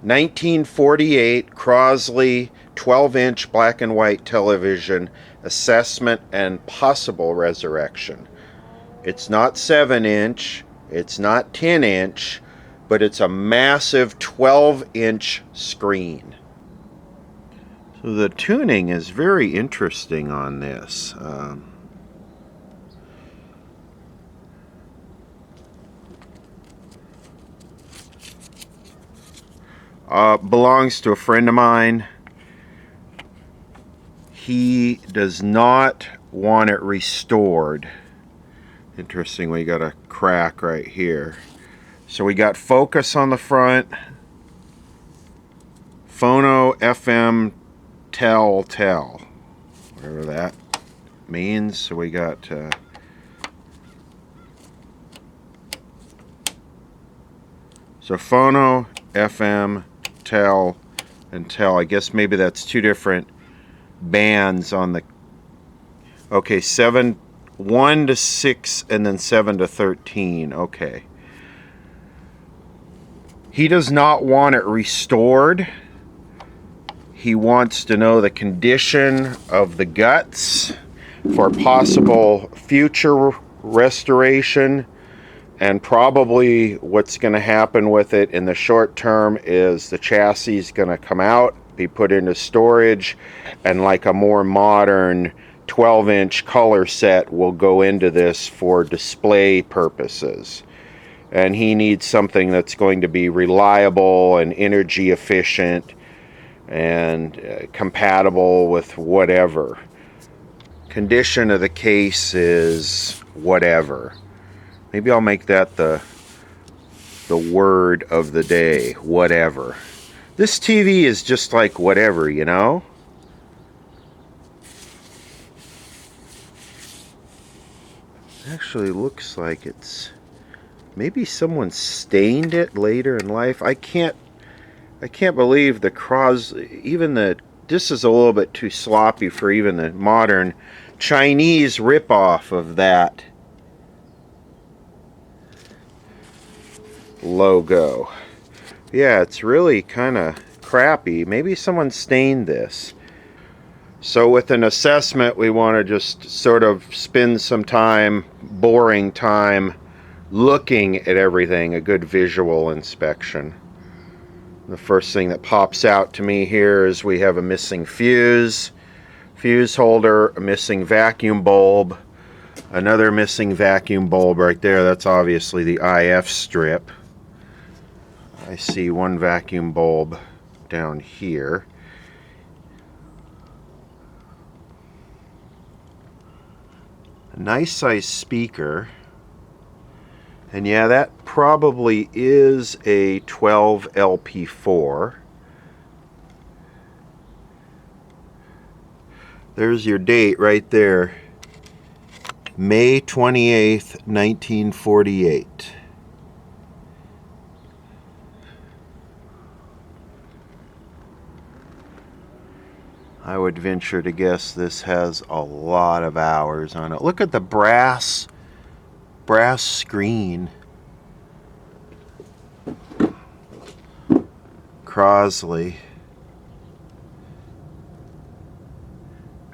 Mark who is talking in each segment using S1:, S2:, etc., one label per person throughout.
S1: 1948 Crosley 12-inch black and white television, assessment and possible resurrection. It's not 7-inch, it's not 10-inch, but it's a massive 12-inch screen. So the tuning is very interesting on this. Belongs to a friend of mine. He does not want it restored. Interesting, we got a crack right here. So we got focus on the front, phono, FM, tell, whatever that means. So we got so phono, FM, tell, and tell. I guess maybe that's two different bands on the, okay, 1 to 6 and then 7 to 13. Okay. He does not want it restored. He wants to know the condition of the guts for possible future restoration, and probably what's going to happen with it in the short term is the chassis is going to come out, be put into storage, and like a more modern 12-inch color set will go into this for display purposes. And he needs something that's going to be reliable and energy efficient and compatible with whatever. Condition of the case is whatever. Maybe I'll make that the word of the day, whatever. This TV is just like whatever, you know? Actually looks like it's, maybe someone stained it later in life. I can't believe the Crosley, even this is a little bit too sloppy for even the modern Chinese ripoff of that logo. Yeah, it's really kind of crappy. Maybe someone stained this. So with an assessment, we want to just sort of spend some time, boring time, looking at everything, a good visual inspection. The first thing that pops out to me here is we have a missing fuse holder, a missing vacuum bulb, another missing vacuum bulb right there. That's obviously the IF strip. I see one vacuum bulb down here. A nice size speaker. And yeah, that probably is a 12 LP4. There's your date right there. May 28th, 1948. I would venture to guess this has a lot of hours on it. Look at the brass screen. Crosley.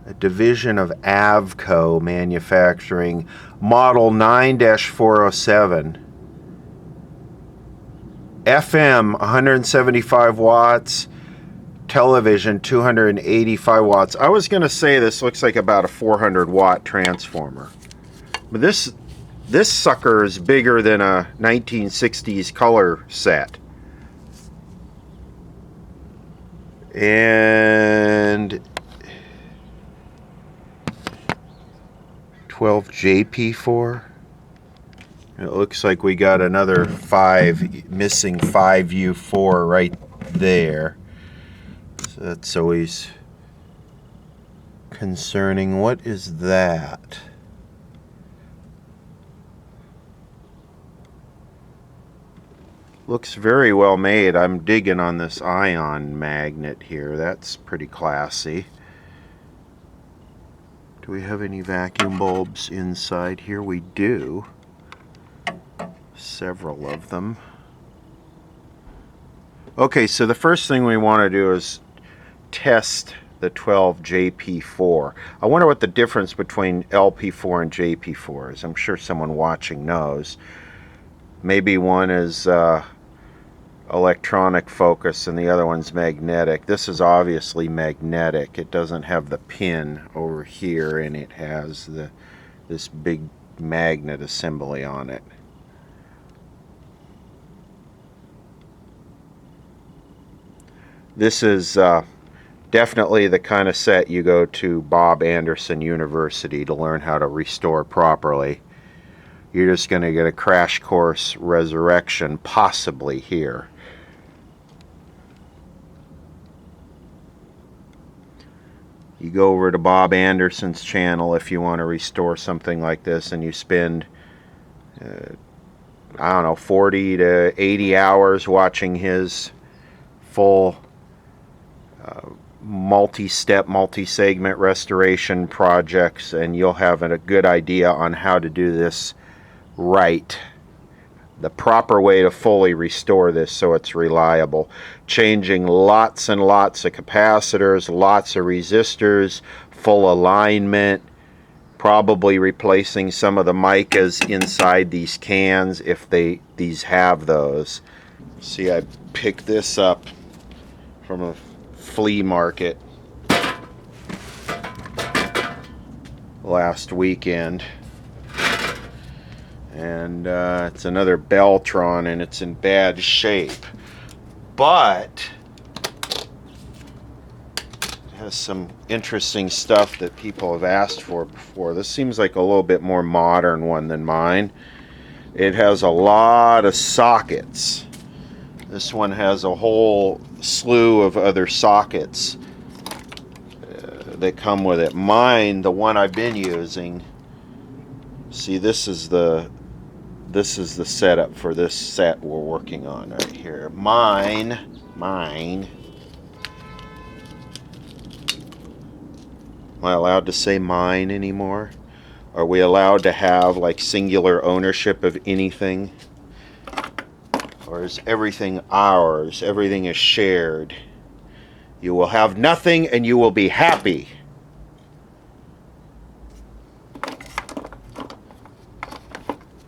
S1: A division of Avco Manufacturing. Model 9-407. FM 175 watts. Television 285 watts. I was going to say this looks like about a 400 watt transformer. But this sucker is bigger than a 1960s color set. And 12 JP4. It looks like we got another missing 5U4 right there. So that's always concerning. What is that? Looks very well made. I'm digging on this ion magnet here. That's pretty classy. Do we have any vacuum bulbs inside here? We do. Several of them. Okay, so the first thing we want to do is test the 12JP4. I wonder what the difference between LP4 and JP4 is. I'm sure someone watching knows. Maybe one is electronic focus and the other one's magnetic. This is obviously magnetic. It doesn't have the pin over here, and it has this big magnet assembly on it. This is definitely the kind of set you go to Bob Anderson University to learn how to restore properly. You're just going to get a crash course resurrection possibly here. You go over to Bob Anderson's channel if you want to restore something like this, and you spend I don't know, 40 to 80 hours watching his full multi-step, multi-segment restoration projects, and you'll have a good idea on how to do this right. The proper way to fully restore this so it's reliable. Changing lots and lots of capacitors, lots of resistors, full alignment, probably replacing some of the micas inside these cans if these have those. See, I picked this up from a flea market last weekend, and it's another Beltron, and it's in bad shape, but it has some interesting stuff that people have asked for before. This seems like a little bit more modern one than mine. It has a lot of sockets. This one has a whole slew of other sockets that come with it. Mine, the one I've been using, see, this is the setup for this set we're working on right here. Mine. Am I allowed to say mine anymore? Are we allowed to have like singular ownership of anything? Or is everything ours? Everything is shared. You will have nothing and you will be happy.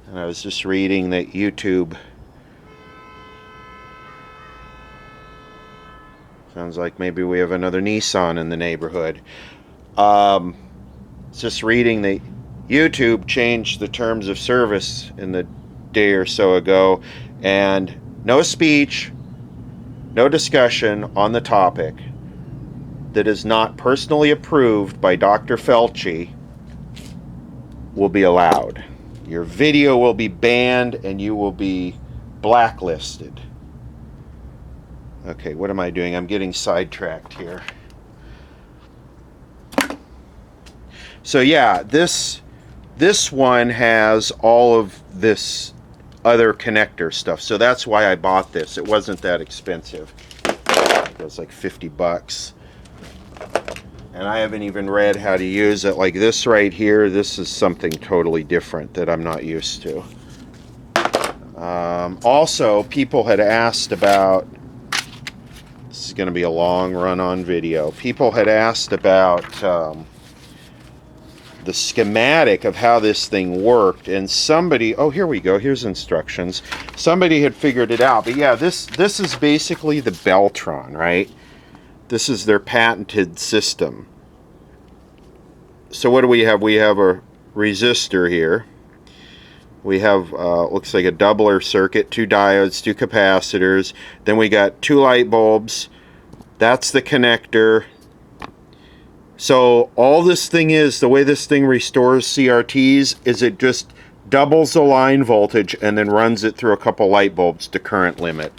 S1: And I was just reading that YouTube, sounds like maybe we have another Nissan in the neighborhood. Just reading that YouTube changed the terms of service in the day or so ago, and no speech, no discussion on the topic that is not personally approved by Dr. Fauci will be allowed. Your video will be banned and you will be blacklisted. Okay, what am I doing? I'm getting sidetracked here. So yeah, this one has all of this other connector stuff. So that's why I bought this. It wasn't that expensive. It was like 50 bucks. And I haven't even read how to use it. Like this right here, this is something totally different that I'm not used to. Also, people had asked about, this is going to be a long run-on video. People had asked about the schematic of how this thing worked, and somebody, oh, here we go, here's instructions. Somebody had figured it out. But yeah, this is basically the Beltron, right? This is their patented system. So what do we have? We have a resistor here. We have, looks like a doubler circuit, 2 diodes, 2 capacitors. Then we got 2 light bulbs. That's the connector. So all this thing is, the way this thing restores CRTs is it just doubles the line voltage and then runs it through a couple light bulbs to current limit.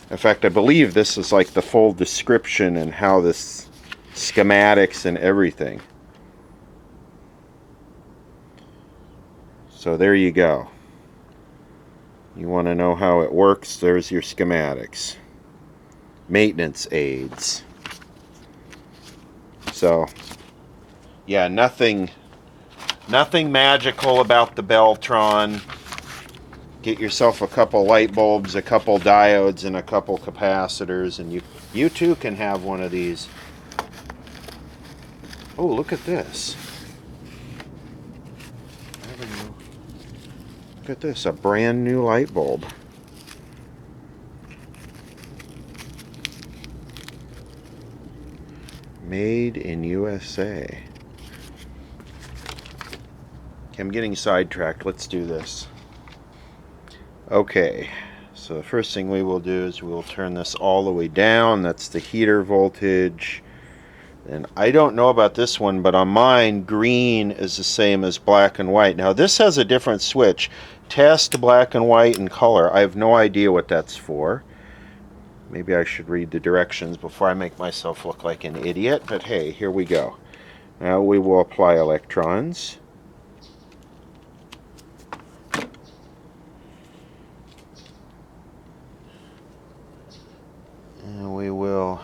S1: In fact, I believe this is like the full description and how this schematics and everything. So there you go. You want to know how it works? There's your schematics. Maintenance aids. So, yeah, nothing magical about the Beltron. get yourself a couple light bulbs, a couple diodes, and a couple capacitors, and you too can have one of these. Oh, look at this. Look at this, a brand new light bulb. Made in USA. Okay, I'm getting sidetracked. Let's do this. Okay, so the first thing we will do is we'll turn this all the way down. That's the heater voltage. And I don't know about this one, but on mine, green is the same as black and white. Now this has a different switch. Test black and white and color. I have no idea what that's for. Maybe I should read the directions before I make myself look like an idiot, but hey, here we go. Now we will apply electrons. And we will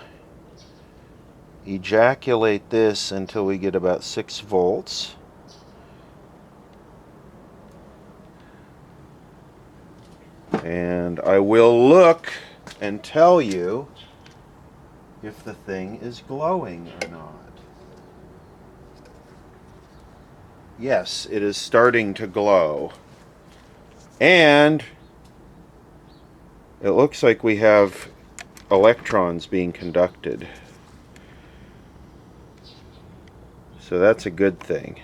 S1: ejaculate this until we get about 6 volts. And I will look and tell you if the thing is glowing or not. Yes, it is starting to glow. And it looks like we have electrons being conducted. So that's a good thing.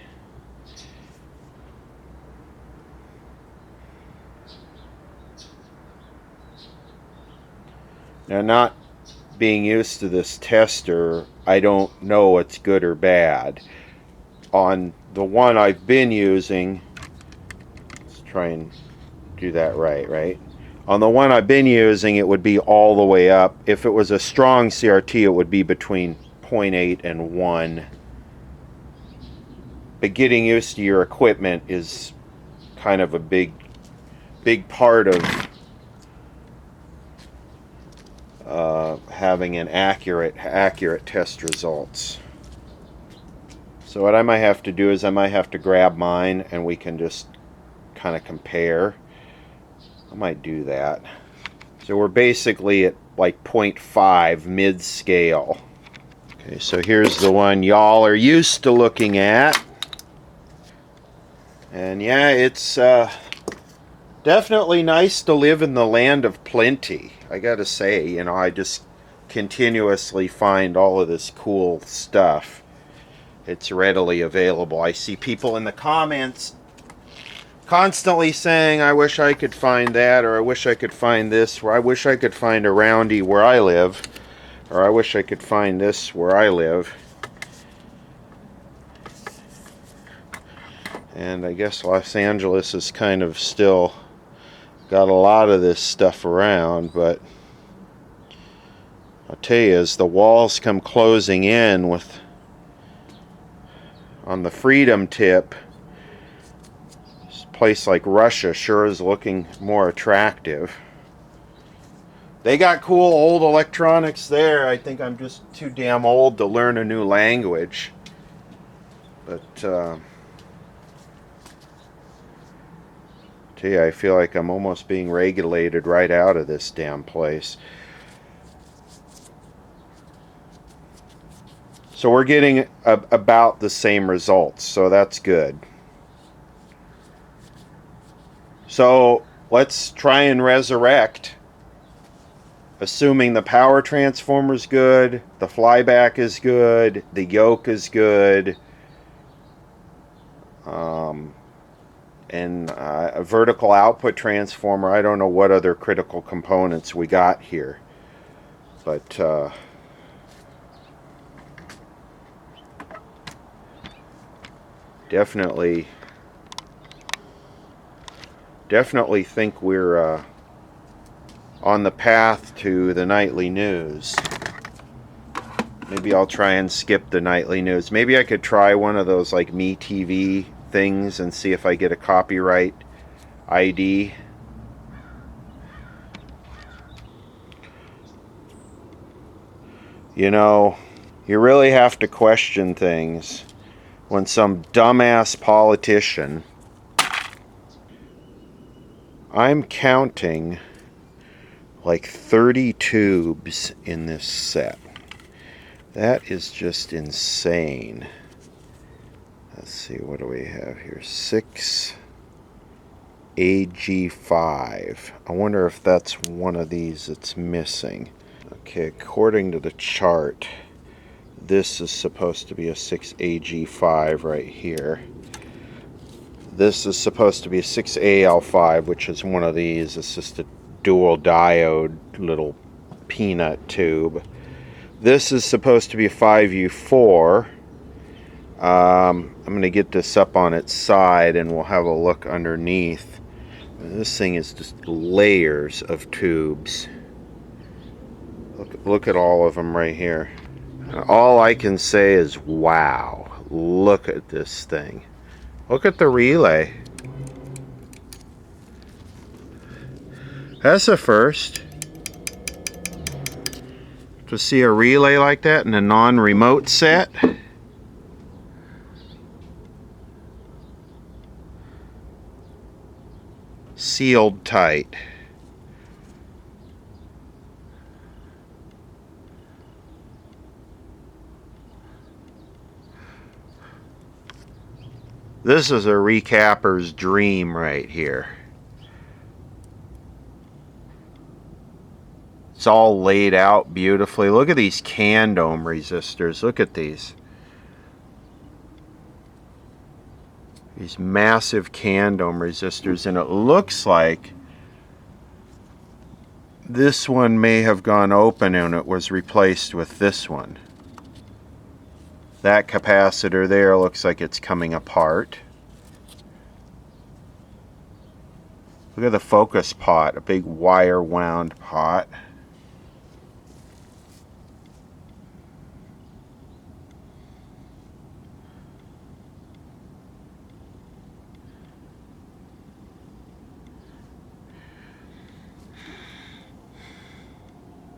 S1: Now, not being used to this tester, I don't know what's good or bad. On the one I've been using, let's try and do that right? On the one I've been using, it would be all the way up. If it was a strong CRT, it would be between 0.8 and 1. But getting used to your equipment is kind of a big part of having an accurate test results. So what I might have to do is I might have to grab mine and we can just kind of compare. I might do that. So we're basically at like 0.5 mid-scale. Okay, so here's the one y'all are used to looking at. And yeah, it's definitely nice to live in the land of plenty. I gotta say, you know, I just continuously find all of this cool stuff. It's readily available. I see people in the comments constantly saying, I wish I could find that, or I wish I could find this, or I wish I could find a roundy where I live, or I wish I could find this where I live. And I guess Los Angeles is kind of still got a lot of this stuff around, but I'll tell you, as the walls come closing in with on the freedom tip, this place like Russia sure is looking more attractive. They got cool old electronics there. I think I'm just too damn old to learn a new language. But I feel like I'm almost being regulated right out of this damn place. So we're getting about the same results, so that's good. So let's try and resurrect, assuming the power transformer is good, the flyback is good, the yoke is good, and a vertical output transformer. I don't know what other critical components we got here, but definitely think we're on the path to the nightly news. Maybe I'll try and skip the nightly news. Maybe I could try one of those like Me TV things and see if I get a copyright ID. You know, you really have to question things when some dumbass politician I'm counting like 30 tubes in this set. That is just insane. Let's see, what do we have here? 6 AG5. I wonder if that's one of these that's missing. Okay, according to the chart, this is supposed to be a 6AG5 right here. This is supposed to be a 6AL5, which is one of these. It's just a dual diode little peanut tube. This is supposed to be a 5U4. I'm going to get this up on its side and we'll have a look underneath. This thing is just layers of tubes. Look at all of them right here. All I can say is wow. Look at this thing. Look at the relay. That's a first. To see a relay like that in a non-remote set. Sealed tight. This is a recapper's dream right here. It's all laid out beautifully. Look at these can dome resistors. Look at these. These massive can dome resistors, and it looks like this one may have gone open and it was replaced with this one. That capacitor there looks like it's coming apart. Look at the focus pot, a big wire wound pot.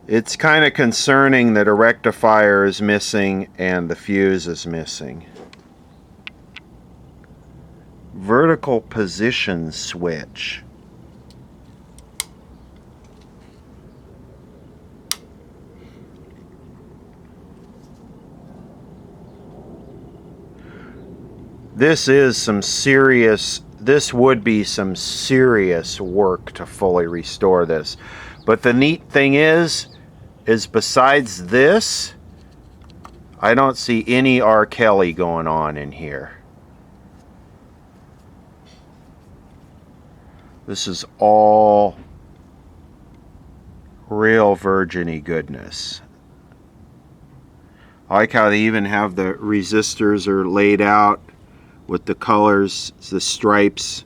S1: It's kind of concerning that a rectifier is missing and the fuse is missing. Vertical position switch. This is some serious, this would be some serious work to fully restore this. But the neat thing is besides this, I don't see any R. Kelly going on in here. This is all real virgin-y goodness. I like how they even have the resistors are laid out with the colors, the stripes,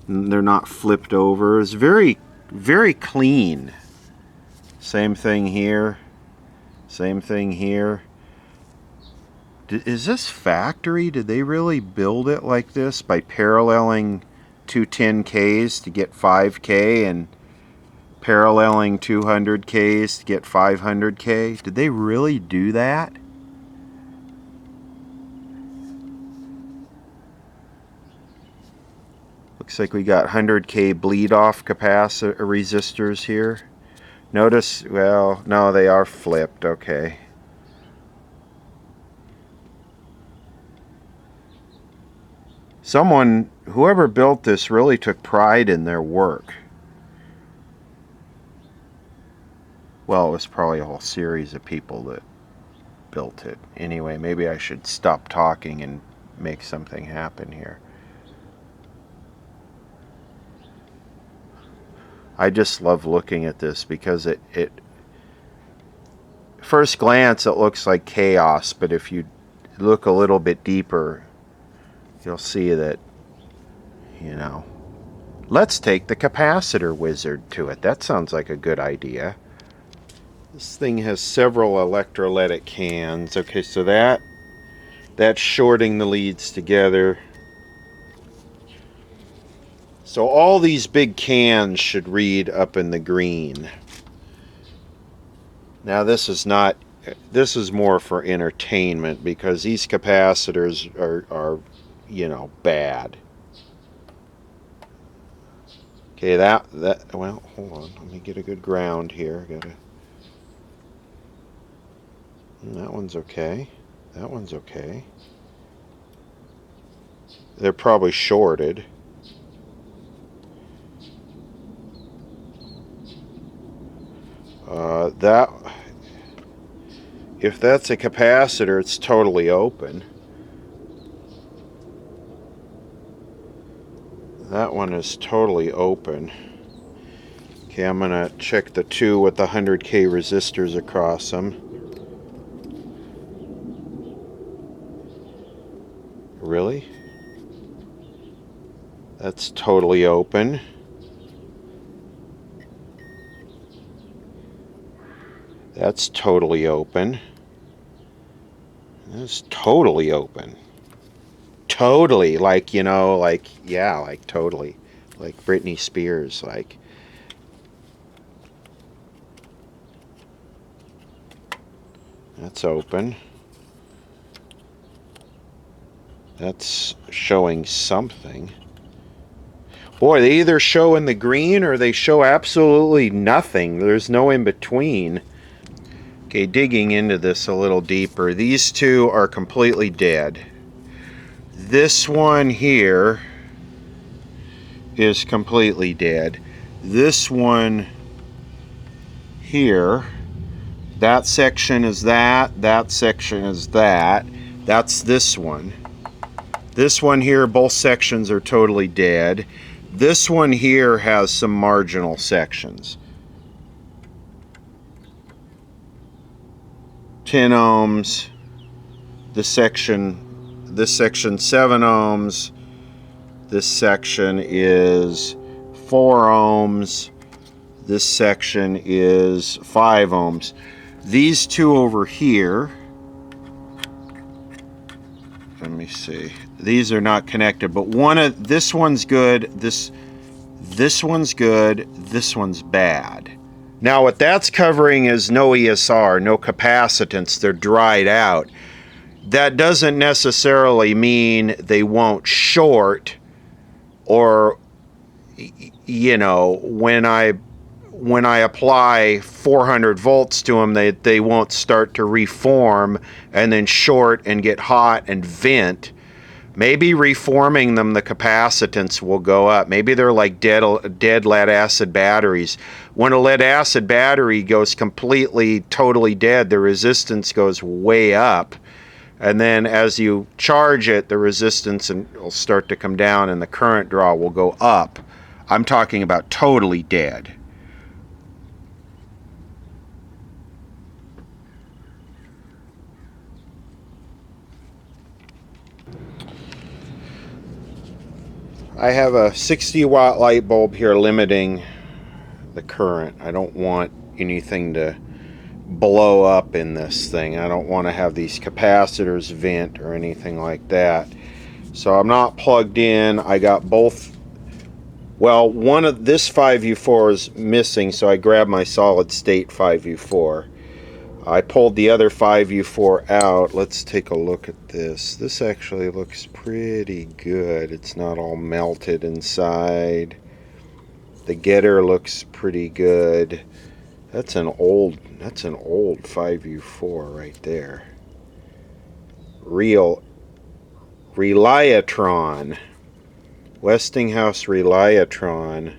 S1: and they're not flipped over. It's very, very clean. Same thing here. Same thing here. Is this factory? Did they really build it like this by paralleling two 10Ks to get 5K and paralleling 200Ks to get 500K? Did they really do that? Looks like we got 100K bleed off capacitor resistors here. Notice, well, no, they are flipped, okay. Someone, whoever built this really took pride in their work. Well, it was probably a whole series of people that built it. Anyway, maybe I should stop talking and make something happen here. I just love looking at this because it first glance it looks like chaos, but if you look a little bit deeper, you'll see that, you know. Let's take the capacitor wizard to it. That sounds like a good idea. This thing has several electrolytic cans. Okay, so that's shorting the leads together. So all these big cans should read up in the green. Now this is more for entertainment because these capacitors are you know, bad. Okay, well, hold on. Let me get a good ground here. That one's okay. That one's okay. They're probably shorted. If that's a capacitor, it's totally open. That one is totally open. Okay, I'm gonna check the two with the 100K resistors across them. Really? That's totally open. That's totally open. That's totally open. Totally, like, you know, like, yeah, like totally. Like Britney Spears, like. That's open. That's showing something. Boy, they either show in the green or they show absolutely nothing. There's no in between. Okay, digging into this a little deeper. These two are completely dead. This one here is completely dead. This one here, that section is that section is that. That's this one. This one here, both sections are totally dead. This one here has some marginal sections. 10 ohms. This section 7 ohms. This section is 4 ohms. This section is 5 ohms. These two over here, let me see. These are not connected, but this one's good. This one's good. This one's bad. Now what that's covering is no ESR, no capacitance. They're dried out. That doesn't necessarily mean they won't short, or, you know, when I apply 400 volts to them, they won't start to reform and then short and get hot and vent. Maybe reforming them, the capacitance will go up. Maybe they're like dead lead acid batteries. When a lead acid battery goes completely, totally dead, the resistance goes way up. And then as you charge it, the resistance will start to come down and the current draw will go up. I'm talking about totally dead. I have a 60-watt light bulb here limiting the current. I don't want anything to blow up in this thing. I don't want to have these capacitors vent or anything like that. So I'm not plugged in. I got both. Well, one of this 5U4 is missing, so I grabbed my solid state 5U4. I pulled the other 5U4 out. Let's take a look at this. This actually looks pretty good. It's not all melted inside. The getter looks pretty good. That's an old 5U4 right there. Reliatron. Westinghouse Reliatron.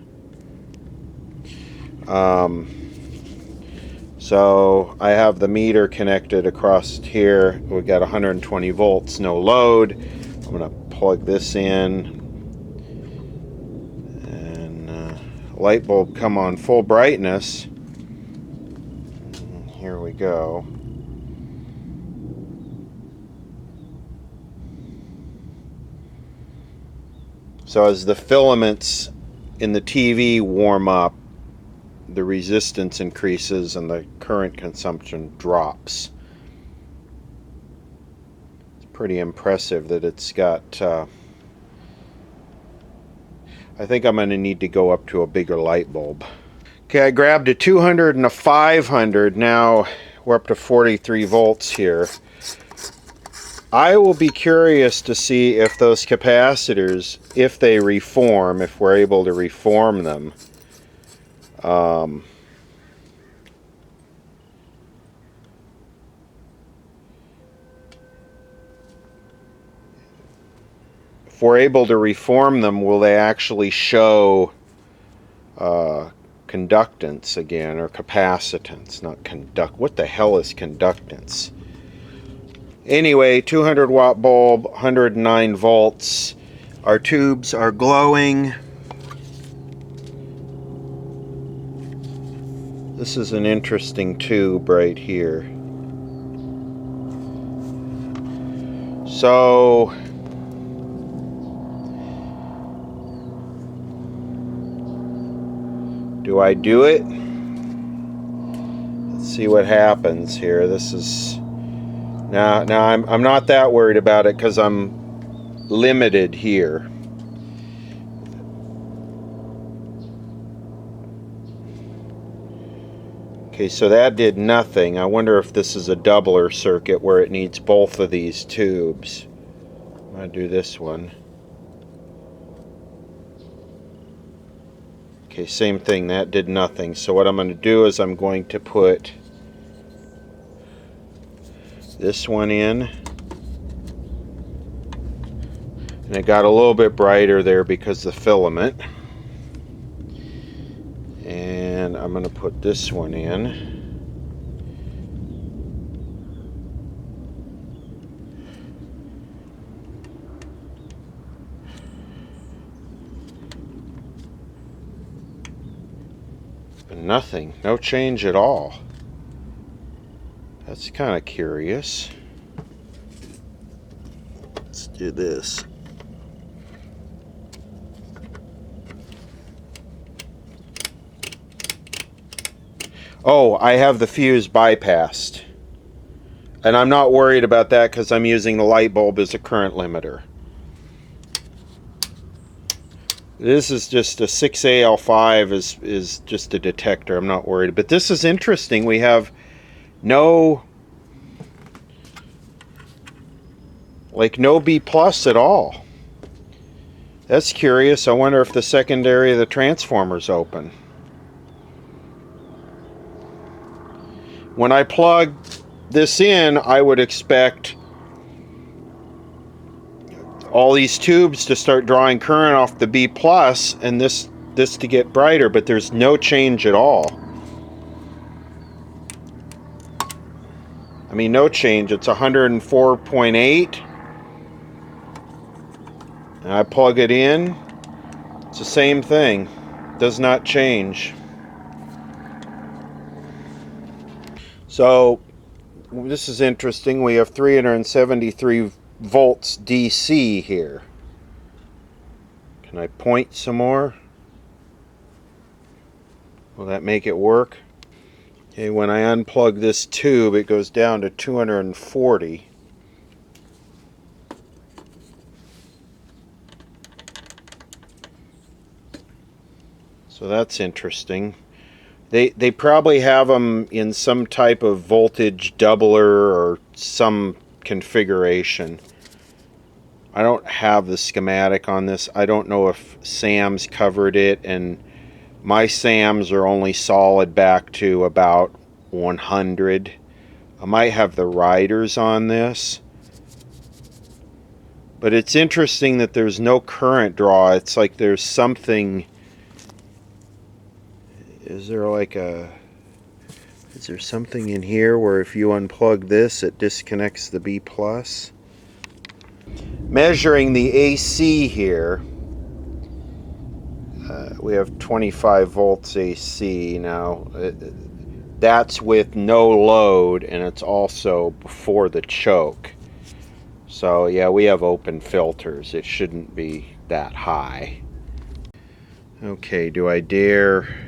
S1: So I have the meter connected across here. We've got 120 volts, no load. I'm going to plug this in, and light bulb come on full brightness. Here we go. So as the filaments in the TV warm up, the resistance increases and the current consumption drops. It's pretty impressive that it's got, I think I'm going to need to go up to a bigger light bulb. Okay, I grabbed a 200 and a 500. Now we're up to 43 volts here. I will be curious to see if those capacitors, if they reform, if we're able to reform them. If we're able to reform them, will they actually show conductance again, or capacitance? Not conduct. What the hell is conductance? Anyway, 200 watt bulb, 109 volts. Our tubes are glowing. This is an interesting tube right here. So do I do it? Let's see what happens here. This is now I'm not that worried about it because I'm limited here. Okay, so that did nothing. I wonder if this is a doubler circuit where it needs both of these tubes. I'm going to do this one. Okay, same thing. That did nothing. So what I'm going to do is I'm going to put this one in. And it got a little bit brighter there because of the filament. And I'm going to put this one in. Nothing, no change at all. That's kind of curious. Let's do this. Oh, I have the fuse bypassed. And I'm not worried about that because I'm using the light bulb as a current limiter. This is just a 6AL5 is just a detector. I'm not worried. But this is interesting. We have no B plus at all. That's curious. I wonder if the secondary of the transformer's open. When I plug this in, I would expect all these tubes to start drawing current off the B plus and this to get brighter, but there's no change at all. I mean, no change. It's 104.8. And I plug it in. It's the same thing. Does not change. So this is interesting. We have 373 volts DC here. Can I point some more? Will that make it work? Okay, when I unplug this tube, it goes down to 240. So that's interesting. They probably have them in some type of voltage doubler or some configuration. I don't have the schematic on this. I don't know if Sam's covered it, and my Sam's are only solid back to about 100. I might have the riders on this. But it's interesting that there's no current draw. It's like there's something. Is there something in here where if you unplug this, it disconnects the B plus? Measuring the AC here, we have 25 volts AC now. That's with no load, and it's also before the choke. So yeah, we have open filters. It shouldn't be that high. Okay, do I dare?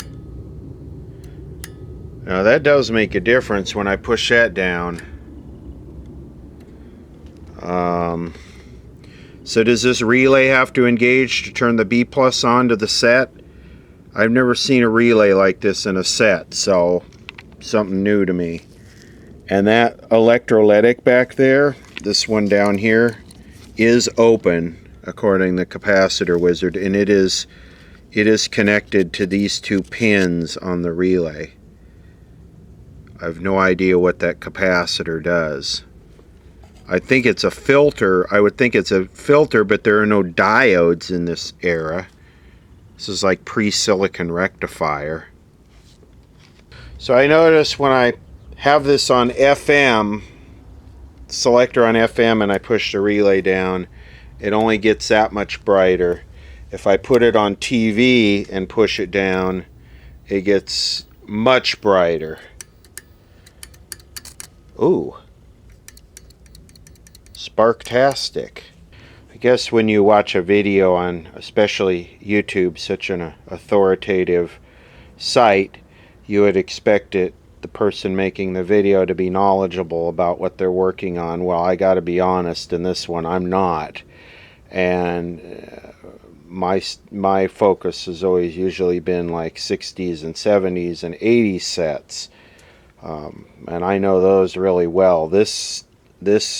S1: Now that does make a difference when I push that down. So does this relay have to engage to turn the B plus on to the set? I've never seen a relay like this in a set, so something new to me. And that electrolytic back there, This one down here is open according to Capacitor Wizard, and it is connected to these two pins on the relay. I have no idea what that capacitor does. I think it's a filter. I would think it's a filter, but there are no diodes in this era. This is like pre-silicon rectifier. So I notice when I have this on FM, selector on FM, and I push the relay down, it only gets that much brighter. If I put it on TV and push it down, it gets much brighter. Ooh. Sparktastic. I guess when you watch a video on, especially YouTube, such an authoritative site, you would expect the person making the video to be knowledgeable about what they're working on. Well, I got to be honest, in this one, I'm not. And my focus has always usually been like 60s and 70s and 80s sets. And I know those really well. This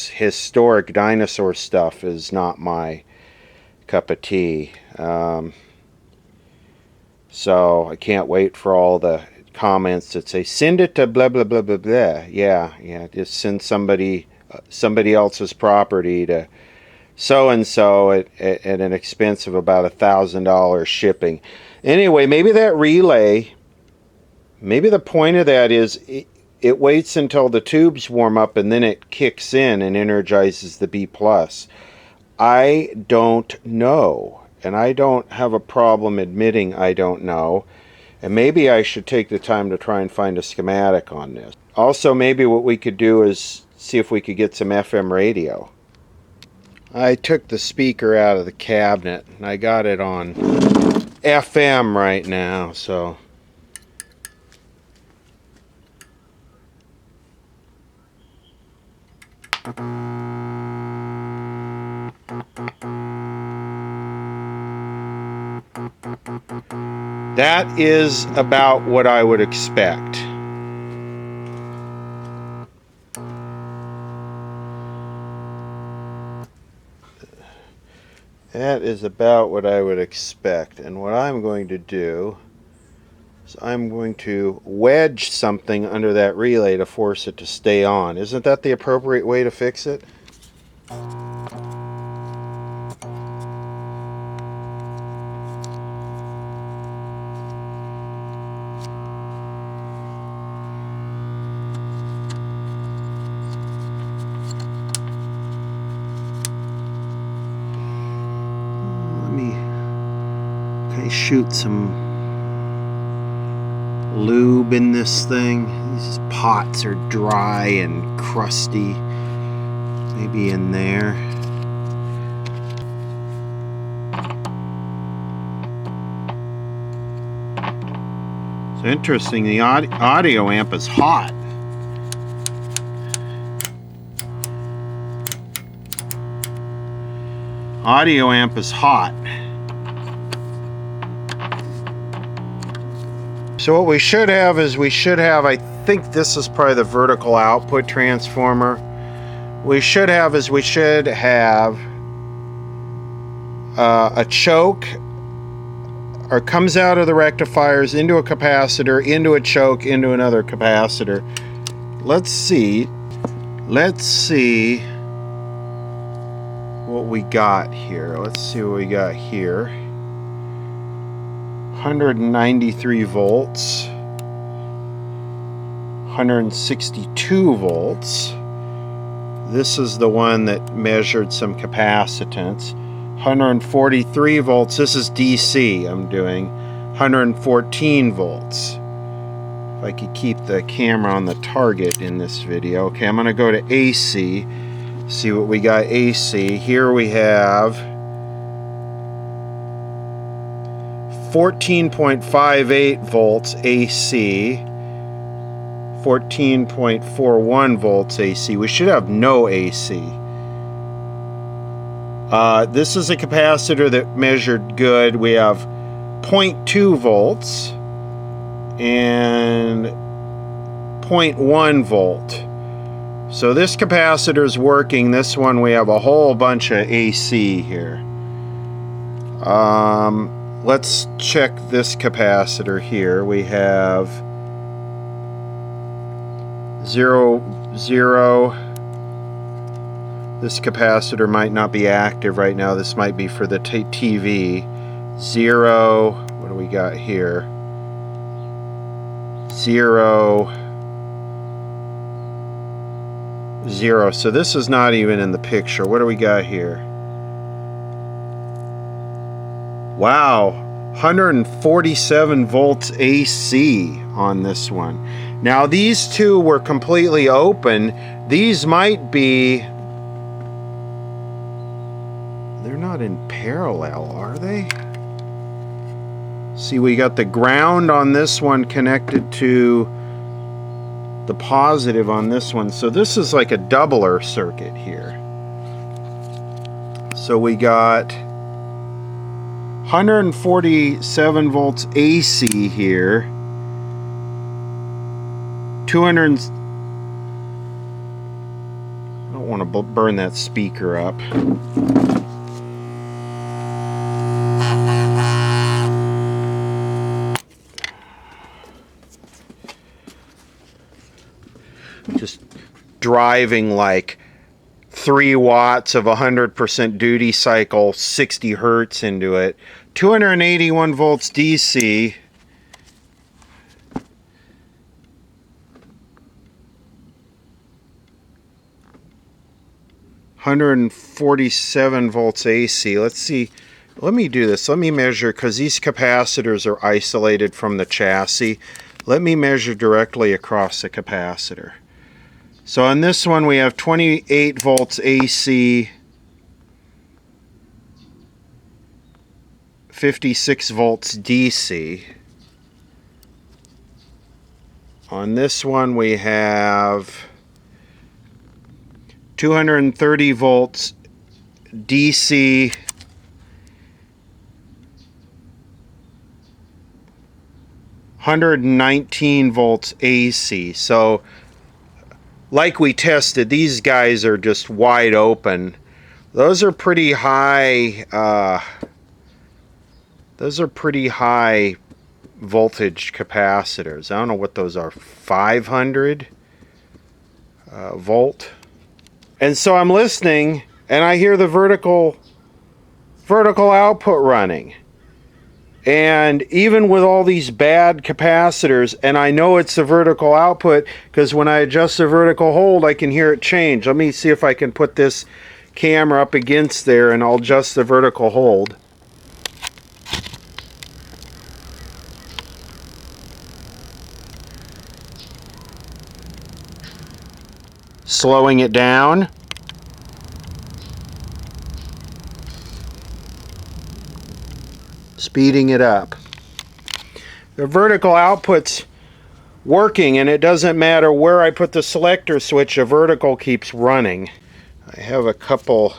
S1: historic dinosaur stuff is not my cup of tea. So I can't wait for all the comments that say, send it to blah blah blah blah blah. Yeah, just send somebody else's property to so and so at an expense of about $1,000 shipping. Anyway, maybe that relay, maybe the point of that is it waits until the tubes warm up and then it kicks in and energizes the B+. I don't know, and I don't have a problem admitting I don't know, and maybe I should take the time to try and find a schematic on this. Also, maybe what we could do is see if we could get some FM radio. I took the speaker out of the cabinet and I got it on FM right now, so that is about what I would expect. That is about what I would expect. And what I'm going to do is I'm going to wedge something under that relay to force it to stay on. Isn't that the appropriate way to fix it? Shoot some lube in this thing. These pots are dry and crusty. Maybe in there. So interesting, the audio amp is hot. Audio amp is hot. So what we should have is I think this is probably the vertical output transformer. We should have a choke, or comes out of the rectifiers into a capacitor, into a choke, into another capacitor. Let's see what we got here. 193 volts, 162 volts. This is the one that measured some capacitance. 143 volts. This is DC I'm doing. 114 volts. If I could keep the camera on the target in this video. Okay, I'm going to go to AC. See what we got AC. Here we have 14.58 volts AC, 14.41 volts AC. We should have no AC. This is a capacitor that measured good. We have 0.2 volts and 0.1 volt. So this capacitor is working. This one we have a whole bunch of AC here. Let's check this capacitor here. We have 0, 0. This capacitor might not be active right now. This might be for the TV. 0. What do we got here? 0, 0. So this is not even in the picture. What do we got here? Wow, 147 volts AC on this one. Now these two were completely open. These might be, they're not in parallel, are they? See, we got the ground on this one connected to the positive on this one. So this is like a doubler circuit here. So we got 147 volts AC here. 200. I don't want to burn that speaker up. Just driving like 3 watts of 100% duty cycle, 60 hertz into it. 281 volts DC. $147 volts AC. Let's see. Let me do this. Let me measure, because these capacitors are isolated from the chassis. Let me measure directly across the capacitor. So on this one we have 28 volts AC, 56 volts DC. On this one we have 230 volts DC, 119 volts AC. So like we tested, these guys are just wide open. Those are pretty high. Those are pretty high voltage capacitors. I don't know what those are. 500 volt. And so I'm listening, and I hear the vertical output running. And even with all these bad capacitors, and I know it's the vertical output because when I adjust the vertical hold, I can hear it change. Let me see if I can put this camera up against there and I'll adjust the vertical hold. Slowing it down. Speeding it up. The vertical output's working, and it doesn't matter where I put the selector switch, the vertical keeps running. I have a couple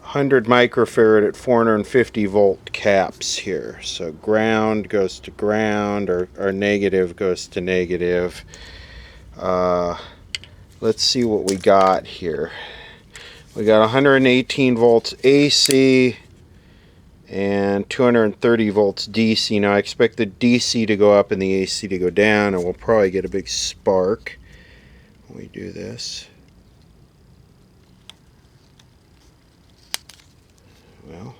S1: 100 microfarad at 450 volt caps here. So ground goes to ground, or negative goes to negative. Let's see what we got here. We got 118 volts AC and 230 volts DC. Now I expect the DC to go up and the AC to go down, and we'll probably get a big spark when we do this. Well,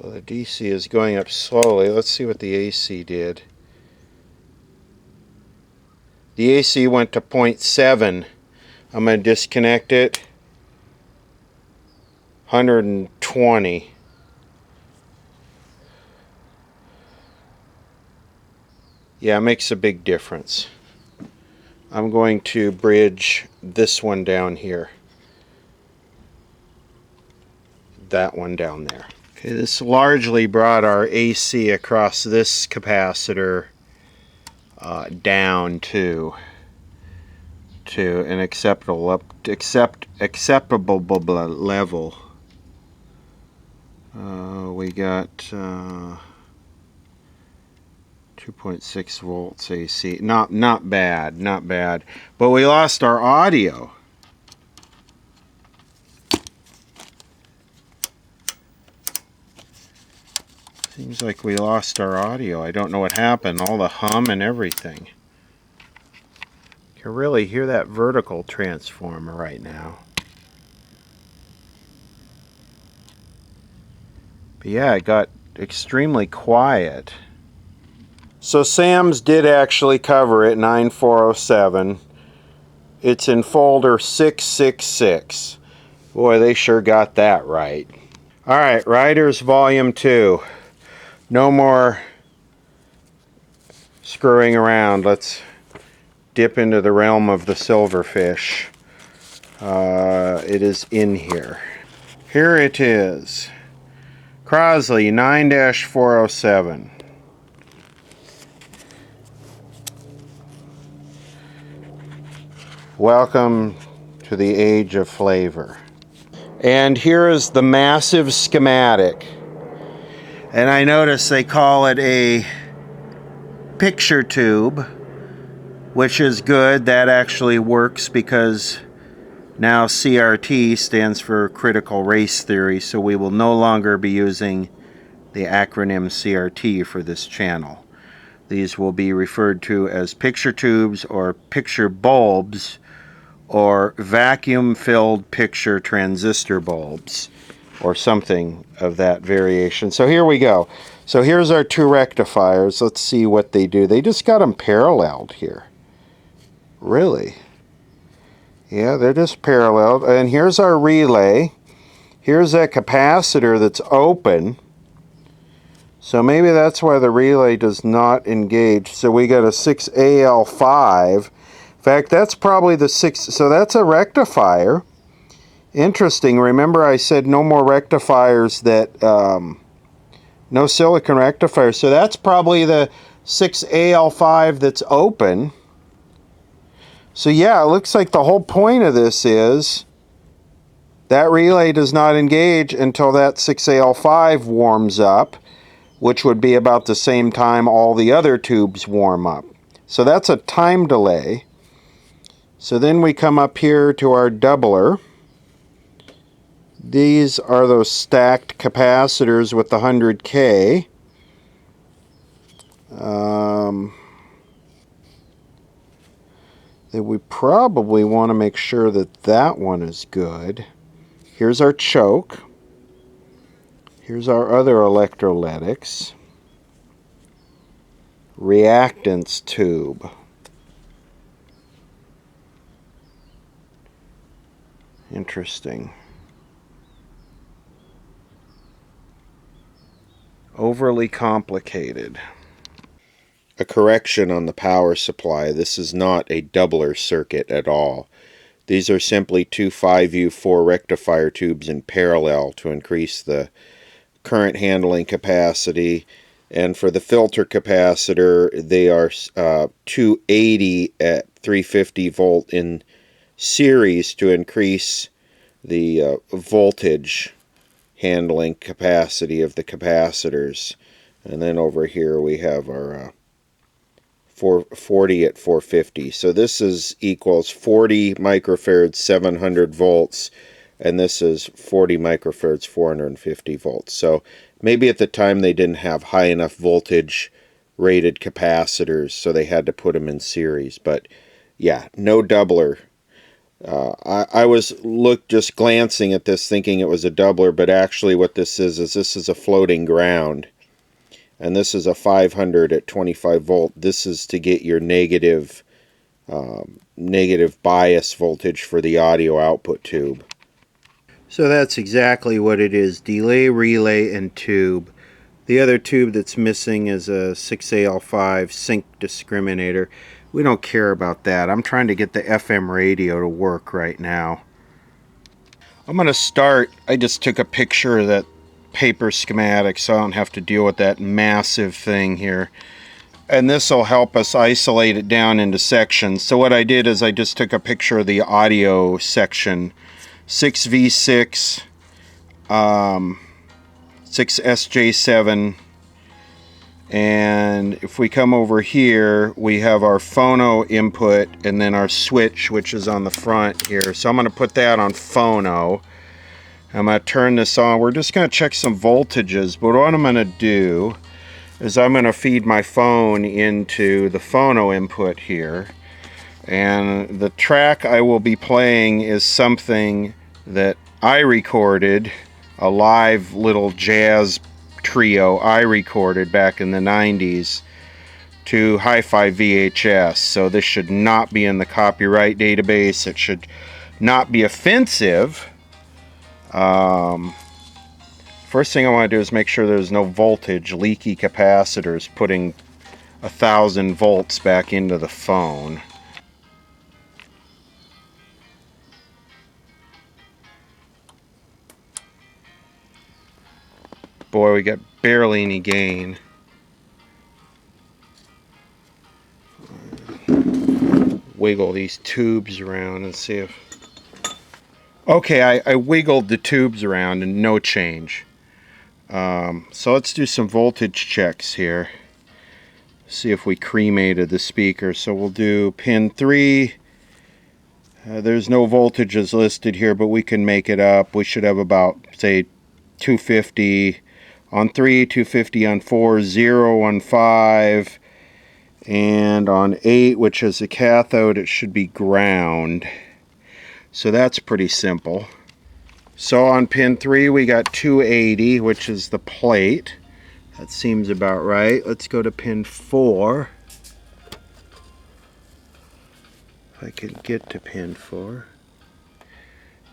S1: the DC is going up slowly. Let's see what the AC did. The AC went to 0.7. I'm going to disconnect it. 120. Yeah, it makes a big difference. I'm going to bridge this one down here. That one down there. Okay, this largely brought our AC across this capacitor down to an acceptable level. We got 2.6 volts AC. Not bad, not bad. But we lost our audio. Seems like we lost our audio. I don't know what happened. All the hum and everything. You can really hear that vertical transformer right now. But yeah, it got extremely quiet. So Sam's did actually cover it, 9407. It's in folder 666. Boy, they sure got that right. All right, Riders Volume 2. No more screwing around. Let's dip into the realm of the silverfish. It is in here. Here it is. Crosley 9-407. Welcome to the age of flavor. And here is the massive schematic. And I notice they call it a picture tube, which is good. That actually works because now CRT stands for critical race theory, so we will no longer be using the acronym CRT for this channel. These will be referred to as picture tubes or picture bulbs or vacuum-filled picture transistor bulbs or something of that variation. So here we go. So here's our two rectifiers. Let's see what they do. They just got them paralleled here. Really? Yeah, they're just paralleled. And here's our relay. Here's that capacitor that's open. So maybe that's why the relay does not engage. So we got a 6AL5. In fact, that's probably the 6. So that's a rectifier. Interesting. Remember I said no more rectifiers that... no silicon rectifiers. So that's probably the 6AL5 that's open. So yeah, it looks like the whole point of this is that relay does not engage until that 6AL5 warms up, which would be about the same time all the other tubes warm up. So that's a time delay. So then we come up here to our doubler. These are those stacked capacitors with the 100K. That we probably want to make sure that that one is good. Here's our choke. Here's our other electrolytics. Reactance tube. Interesting. Overly complicated. A correction on the power supply. This is not a doubler circuit at all. These are simply two 5U4 rectifier tubes in parallel to increase the current handling capacity. And for the filter capacitor, they are 280 at 350 volt in series to increase the voltage handling capacity of the capacitors. And then over here we have our 440 at 450. So this is equals 40 microfarads 700 volts, and this is 40 microfarads 450 volts. So maybe at the time they didn't have high enough voltage rated capacitors, so they had to put them in series. But yeah, no doubler. I was just glancing at this thinking it was a doubler, but actually what this is a floating ground. And this is a 500 at 25 volt. This is to get your negative bias voltage for the audio output tube. So that's exactly what it is. Delay, relay, and tube. The other tube that's missing is a 6AL5 sync discriminator. We don't care about that. I'm trying to get the FM radio to work right now. I'm going to start. I just took a picture of that paper schematic so I don't have to deal with that massive thing here. And this will help us isolate it down into sections. So what I did is I just took a picture of the audio section. 6V6, 6SJ7, And if we come over here, we have our phono input and then our switch, which is on the front here. So I'm going to put that on phono. I'm going to turn this on. We're just going to check some voltages, but what I'm going to do is I'm going to feed my phone into the phono input here. And the track I will be playing is something that I recorded, a live little jazz trio I recorded back in the 90s to hi-fi VHS. So this should not be in the copyright database. It should not be offensive. First thing I want to do is make sure there's no voltage, leaky capacitors putting 1,000 volts back into the phone. Boy, we got barely any gain. Wiggle these tubes around and see if... Okay, I wiggled the tubes around and no change. So let's do some voltage checks here. See if we cremated the speaker. So we'll do pin 3. There's no voltages listed here, but we can make it up. We should have about, say, 250 on 3, 250 on 4, 0 on 5, and on 8, which is the cathode, it should be ground. So that's pretty simple. So on pin 3 we got 280, which is the plate. That seems about right. Let's go to pin 4. If I can get to pin 4.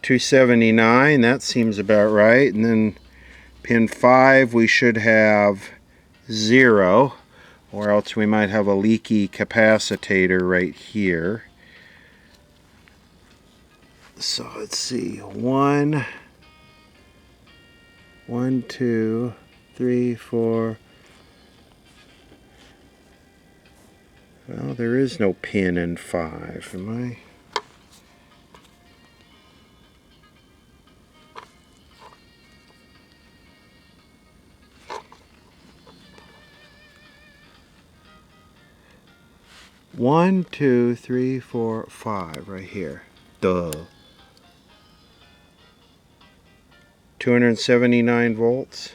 S1: 279, that seems about right. And then pin 5 we should have 0, or else we might have a leaky capacitor right here. So let's see, 1, 2, 3, 4. Well, there is no pin in 5, am I? One, 2, 3, 4, 5, right here. Duh. 279 volts.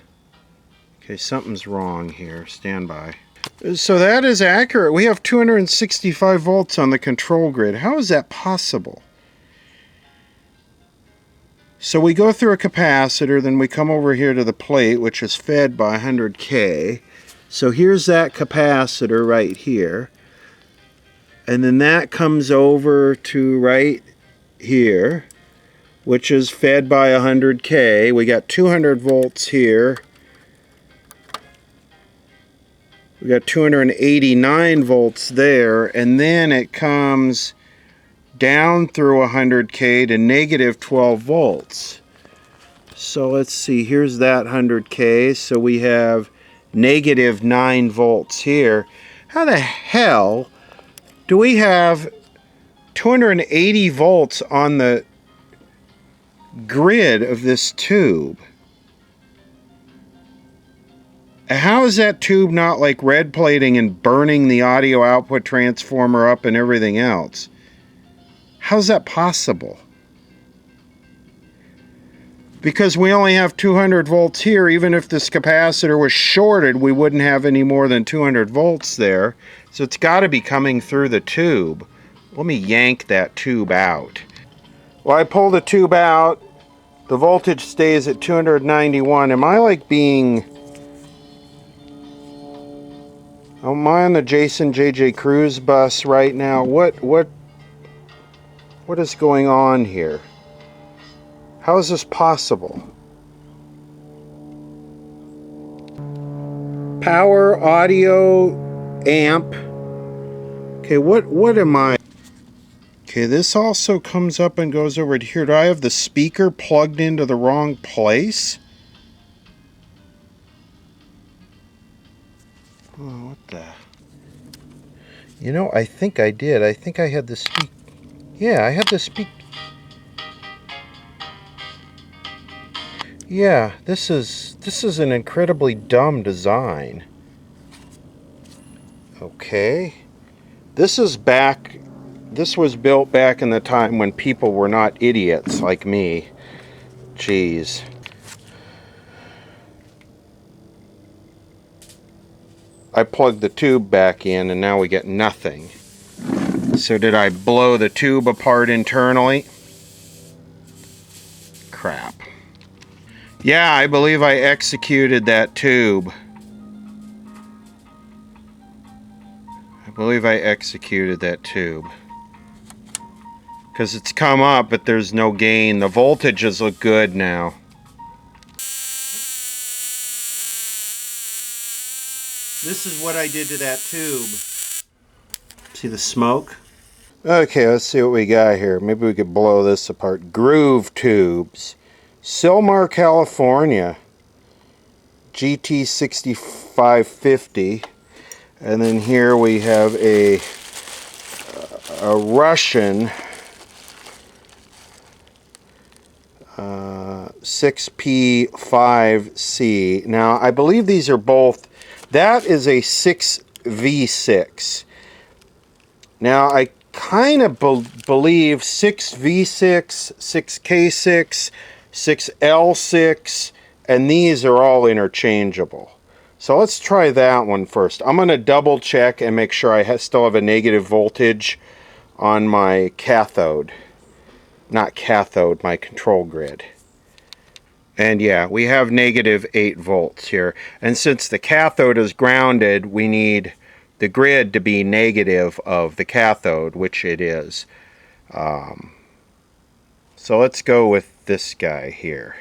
S1: Okay, something's wrong here. Stand by. So that is accurate. We have 265 volts on the control grid. How is that possible? So we go through a capacitor, then we come over here to the plate, which is fed by 100K. So here's that capacitor right here. And then that comes over to right here, which is fed by 100K. We got 200 volts here. We got 289 volts there, and then it comes down through 100K to negative 12 volts. So let's see, here's that 100K, so we have negative 9 volts here. How the hell do we have 280 volts on the grid of this tube? How is that tube not like red plating and burning the audio output transformer up and everything else? How's that possible? Because we only have 200 volts here. Even if this capacitor was shorted, we wouldn't have any more than 200 volts there. So it's got to be coming through the tube. Let me yank that tube out. Well, I pull the tube out. The voltage stays at 291. Am I like being... Am I on the Jason JJ Cruise bus right now? What is going on here? How is this possible? Power, audio, amp. Okay, what am I? Okay, this also comes up and goes over to here. Do I have the speaker plugged into the wrong place? Oh, what the... You know, I think I did. I think I had the speak... Yeah, I had the speak... Yeah, this is an incredibly dumb design. Okay. This was built back in the time when people were not idiots like me. Jeez. I plugged the tube back in and now we get nothing. So did I blow the tube apart internally? Crap. Yeah, I believe I executed that tube. Because it's come up, but there's no gain. The voltages look good now. This is what I did to that tube. See the smoke? Okay, let's see what we got here. Maybe we could blow this apart. Groove tubes. Sylmar, California. GT6550. And then here we have a Russian 6P5C. Now, I believe these are both. That is a 6V6. Now, I kind of believe 6V6, 6K6, 6L6, and these are all interchangeable. So let's try that one first. I'm going to double check and make sure I still have a negative voltage on my cathode. Not cathode, my control grid. And yeah, we have negative 8 volts here. And since the cathode is grounded, we need the grid to be negative of the cathode, which it is. So let's go with this guy here.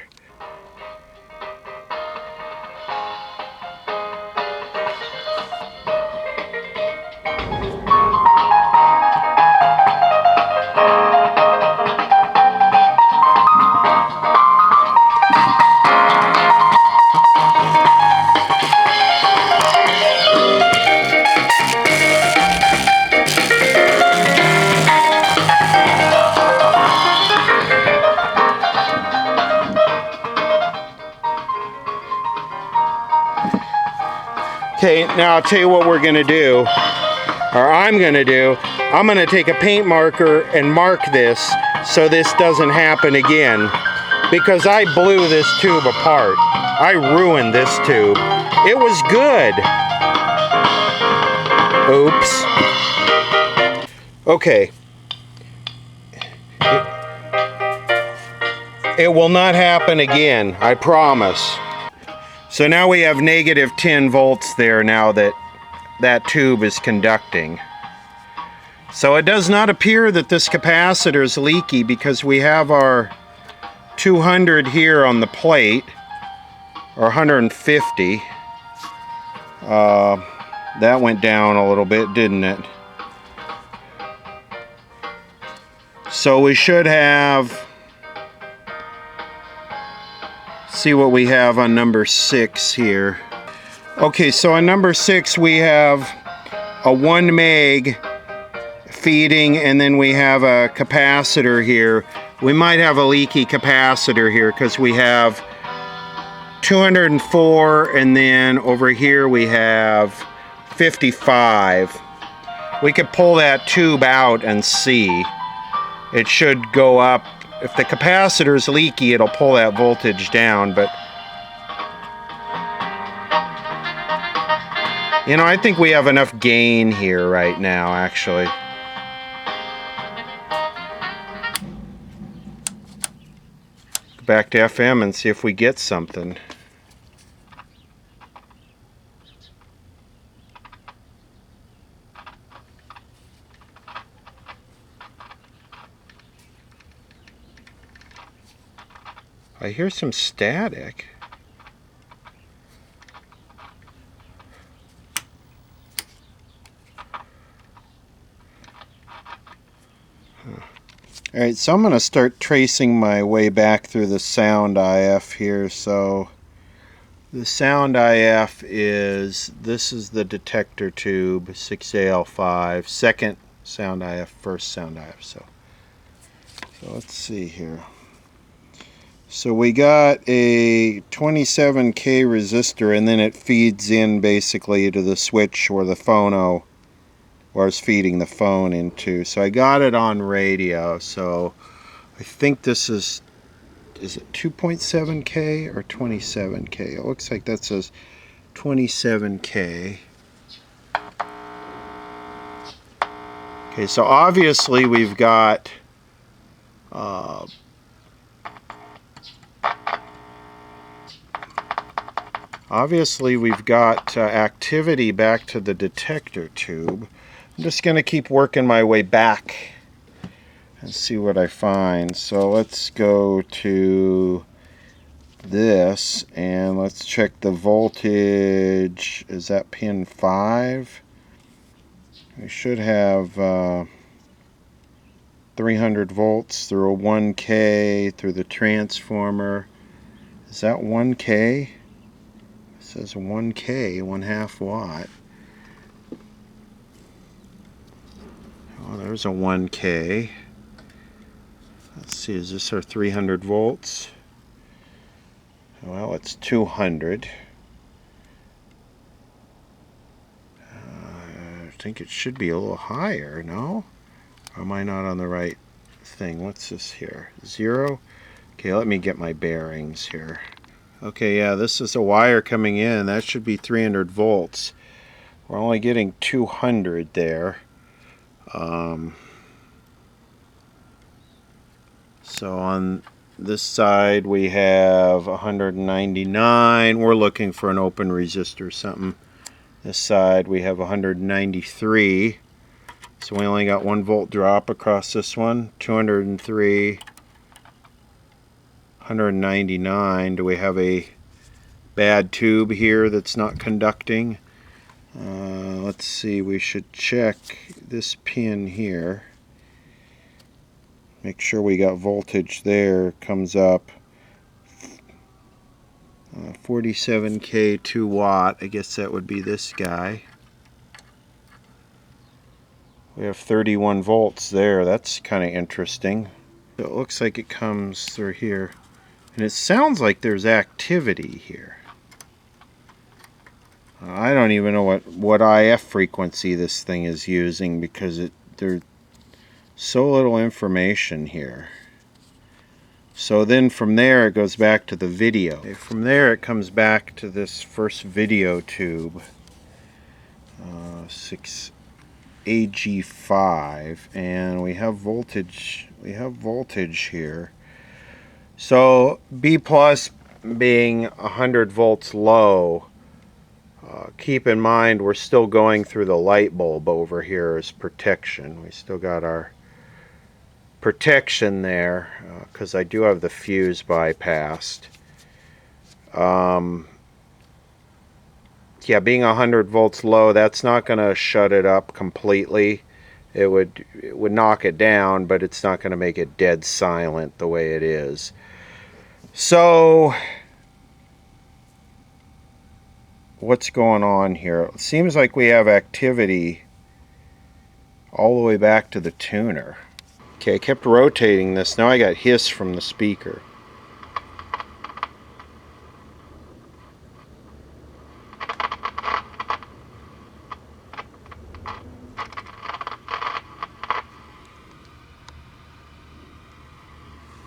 S1: Okay, now I'll tell you what we're going to do, or I'm going to do. I'm going to take a paint marker and mark this so this doesn't happen again, because I blew this tube apart. I ruined this tube. It was good. Oops. Okay. It will not happen again, I promise. So now we have negative 10 volts there now that that tube is conducting. So it does not appear that this capacitor is leaky because we have our 200 here on the plate, or 150. That went down a little bit, didn't it? So we should have... See what we have on number 6 here. Okay, so on number 6 we have a 1 meg feeding, and then we have a capacitor here. We might have a leaky capacitor here because we have 204, and then over here we have 55. We could pull that tube out and see. It should go up. If the capacitor is leaky, it'll pull that voltage down, but you know, I think we have enough gain here right now, actually. Go back to FM and see if we get something. I hear some static. Alright, so I'm going to start tracing my way back through the sound IF here. So the sound IF is, this is the detector tube, 6AL5, second sound IF, first sound IF. So let's see here. So we got a 27K resistor, and then it feeds in basically to the switch or the phono, or it's feeding the phone into. So I got it on radio. So I think this is it 2.7K or 27K? It looks like that says 27K. Okay, so obviously we've got activity back to the detector tube. I'm just going to keep working my way back and see what I find. So let's go to this and let's check the voltage. Is that pin 5? We should have 300 volts through a 1K through the transformer. Is that 1K? It says 1K, 1/2 watt. Oh, there's a 1K. Let's see, is this our 300 volts? Well, it's 200. I think it should be a little higher, no? Or am I not on the right thing? What's this here? 0? Okay, let me get my bearings here. Okay, yeah, this is a wire coming in. That should be 300 volts. We're only getting 200 there. So on this side we have 199. We're looking for an open resistor or something. This side we have 193. So we only got 1 volt drop across this one. 203. 199. Do we have a bad tube here that's not conducting? Let's see, we should check this pin here. Make sure we got voltage there. Comes up 47K 2 watt. I guess that would be this guy. We have 31 volts there. That's kind of interesting. It looks like it comes through here. And it sounds like there's activity here. I don't even know what IF frequency this thing is using because there's so little information here. So then from there it goes back to the video. Okay, from there it comes back to this first video tube, 6AG5, and we have voltage. We have voltage here. So B plus being 100 volts low. Keep in mind we're still going through the light bulb over here as protection. We still got our protection there because I do have the fuse bypassed. Yeah, being 100 volts low, that's not going to shut it up completely. It would knock it down, but it's not going to make it dead silent the way it is. So what's going on here? It seems like we have activity all the way back to the tuner. Okay, I kept rotating this. Now I got hiss from the speaker.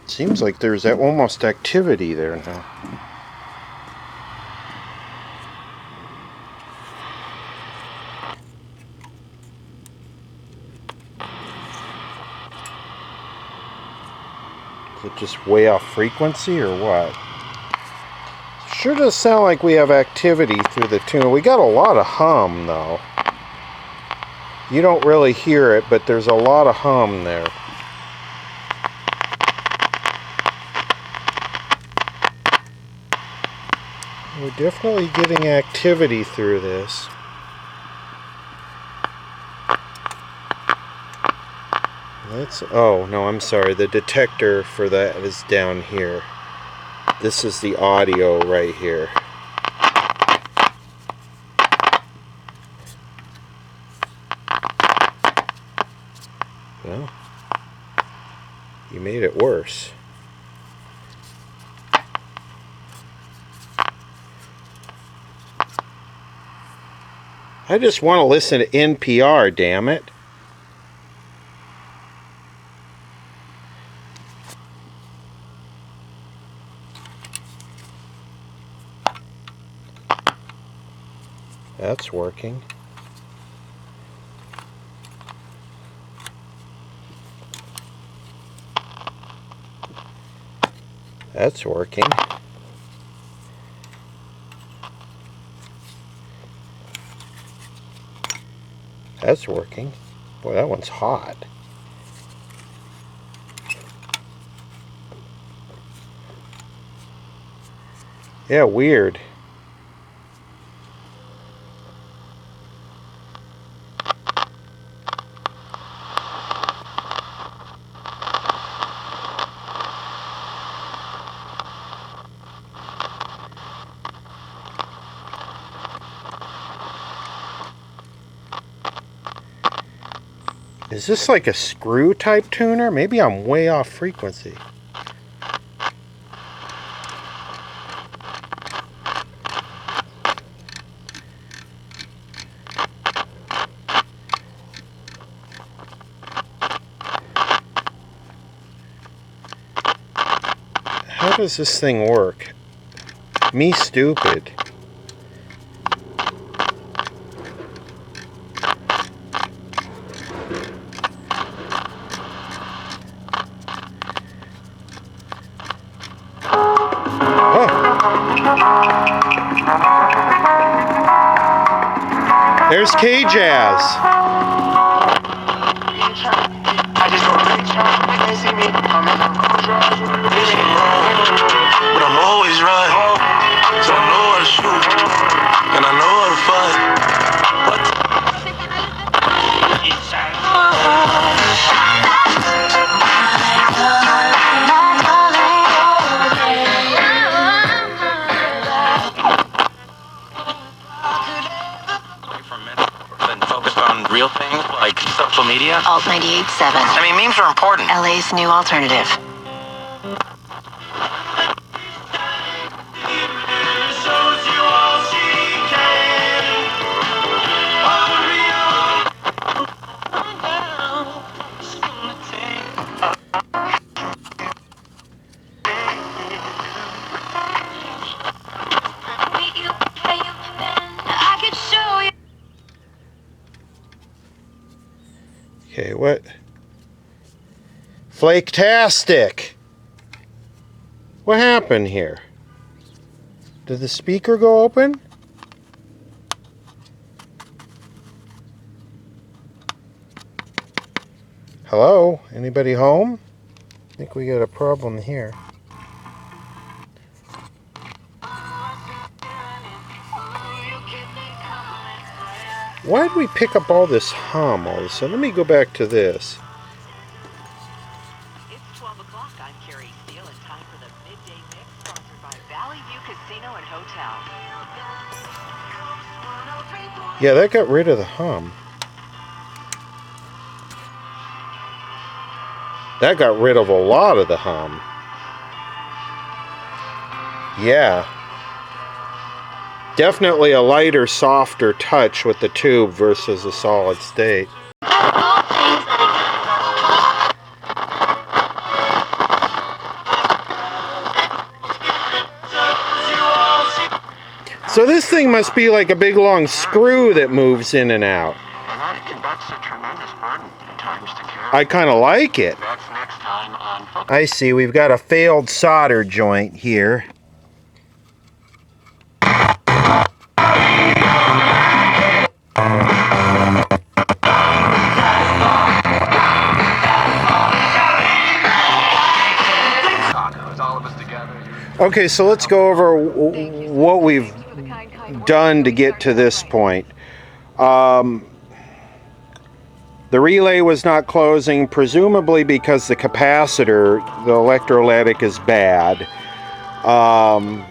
S1: Seems like there's almost activity there now. Is it just way off frequency or what? Sure does sound like we have activity through the tuner. We got a lot of hum though. You don't really hear it, but there's a lot of hum there. We're definitely getting activity through this. Oh no, I'm sorry, the detector for that is down here. This is the audio right here. Well, you made it worse. I just want to listen to NPR, damn it. That's working. That's working. That's working. Boy, that one's hot. Yeah, weird. Is this like a screw type tuner? Maybe I'm way off frequency. How does this thing work? Me stupid. There's K-Jazz.
S2: But I'm always right, so I know how to shoot, and I know how to fight. Focused on real things like social media.
S3: Alt 98.7.
S2: I mean, memes are important.
S3: LA's new alternative.
S1: Okay, what? Flake-tastic. What happened here? Did the speaker go open? Hello? Anybody home? I think we got a problem here. Why did we pick up all this hum all of a sudden? Let me go back to this.
S4: It's 12 o'clock. I'm Carrie Steele. It's time for the Midday Mix, sponsored by Valley View Casino and Hotel.
S1: Yeah, that got rid of the hum. That got rid of a lot of the hum. Yeah. Definitely a lighter, softer touch with the tube versus a solid state. So this thing must be like a big long screw that moves in and out.
S2: That's a tremendous burden at times to carry.
S1: I kind of like it.
S2: That's next time on Focus.
S1: I see, we've got a failed solder joint here. Okay, so let's go over what we've done to get to this point. The relay was not closing, presumably because the capacitor, the electrolytic, is bad. I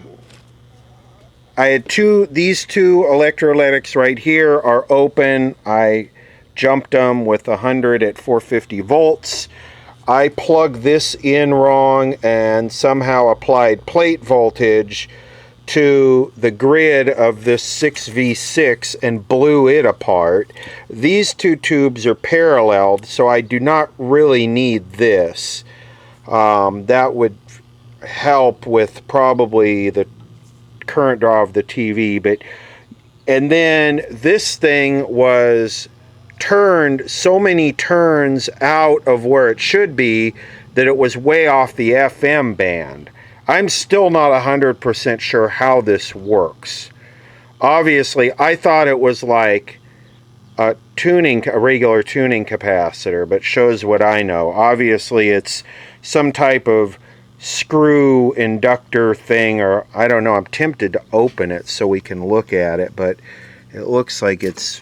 S1: had these two electrolytics right here are open. I jumped them with 100 at 450 volts. I plugged this in wrong and somehow applied plate voltage to the grid of this 6v6 and blew it apart. These two tubes are paralleled, so I do not really need this. That would help with probably the current draw of the TV, and then this thing was turned so many turns out of where it should be that it was way off the FM band. I'm still not 100% sure how this works. Obviously, I thought it was like a regular tuning capacitor, but shows what I know. Obviously, it's some type of screw inductor thing, or I don't know. I'm tempted to open it so we can look at it, but it looks like it's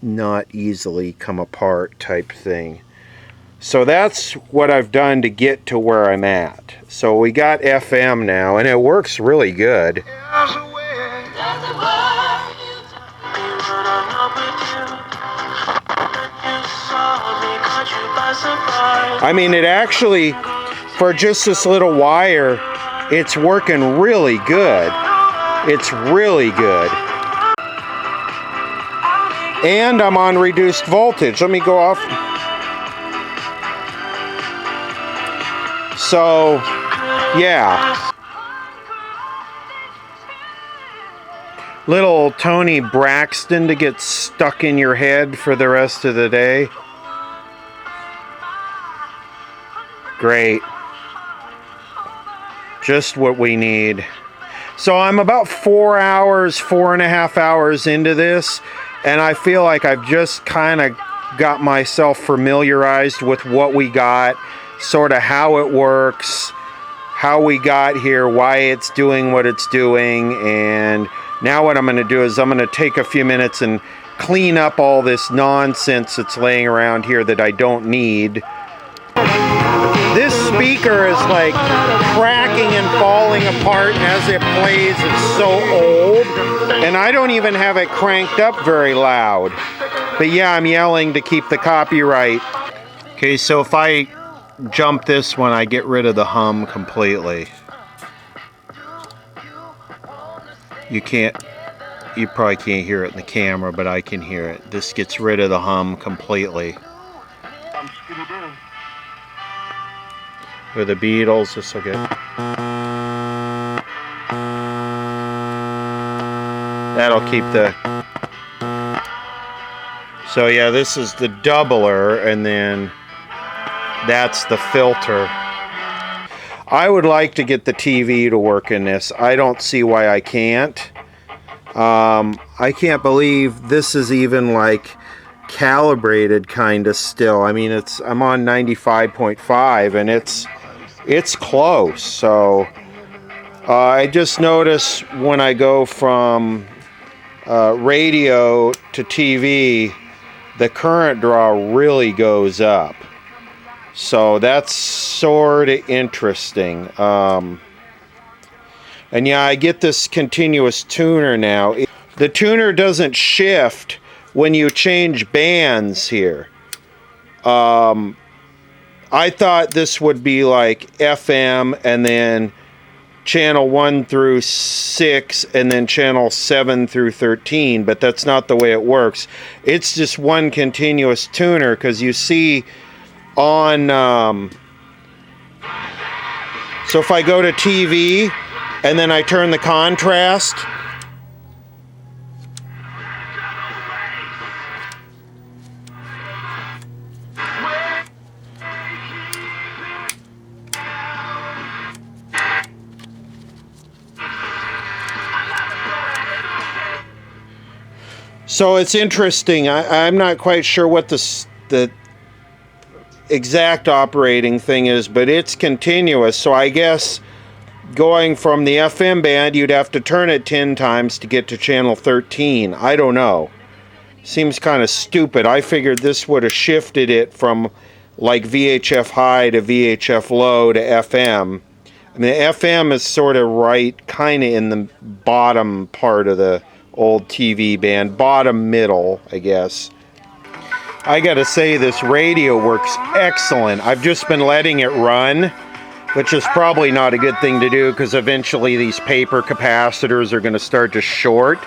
S1: not easily come apart type thing. So that's what I've done to get to where I'm at. So we got FM now, and it works really good. I mean, it actually, for just this little wire, it's working really good. It's really good. And I'm on reduced voltage. Let me go off. So, yeah. Little Tony Braxton to get stuck in your head for the rest of the day. Great. Just what we need. So I'm about 4.5 hours into this, and I feel like I've just kind of got myself familiarized with what we got, sort of how it works, how we got here, why it's doing what it's doing, and now what I'm going to do is I'm going to take a few minutes and clean up all this nonsense that's laying around here that I don't need. This speaker is like cracking and falling apart as it plays. It's so old, and I don't even have it cranked up very loud. But yeah, I'm yelling to keep the copyright. Okay, so if I jump this one, I get rid of the hum completely. You probably can't hear it in the camera, but I can hear it. This gets rid of the hum completely. Or the Beatles, this will get. That'll keep the. So yeah, this is the doubler, and then that's the filter. I would like to get the TV to work in this. I don't see why I can't. I can't believe this is even like calibrated kind of still. I mean, I'm on 95.5 and it's close. So I just notice when I go from radio to TV, the current draw really goes up. So that's sort of interesting. And yeah, I get this continuous tuner now. The tuner doesn't shift when you change bands here. I thought this would be like FM and then channel 1 through 6 and then channel 7 through 13, but that's not the way it works. It's just one continuous tuner, because you see on so if I go to TV and then I turn the contrast, so it's interesting. I'm not quite sure what the exact operating thing is, but it's continuous. So I guess going from the FM band, you'd have to turn it 10 times to get to channel 13. I don't know. Seems kind of stupid. I figured this would have shifted it from like VHF high to VHF low to FM. I mean, FM is sort of right kind of in the bottom part of the old TV band. Bottom middle, I guess. I gotta say, this radio works excellent. I've just been letting it run, which is probably not a good thing to do because eventually these paper capacitors are going to start to short.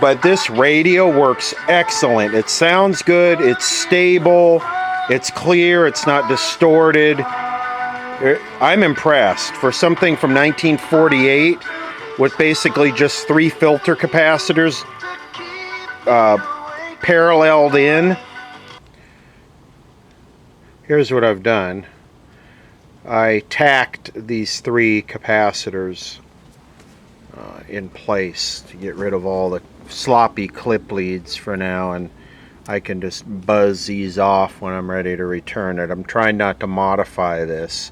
S1: But this radio works excellent. It sounds good, it's stable, it's clear, it's not distorted. I'm impressed. For something from 1948 with basically just 3 filter capacitors paralleled in. Here's what I've done. I tacked these 3 capacitors in place to get rid of all the sloppy clip leads for now, and I can just buzz these off when I'm ready to return it. I'm trying not to modify this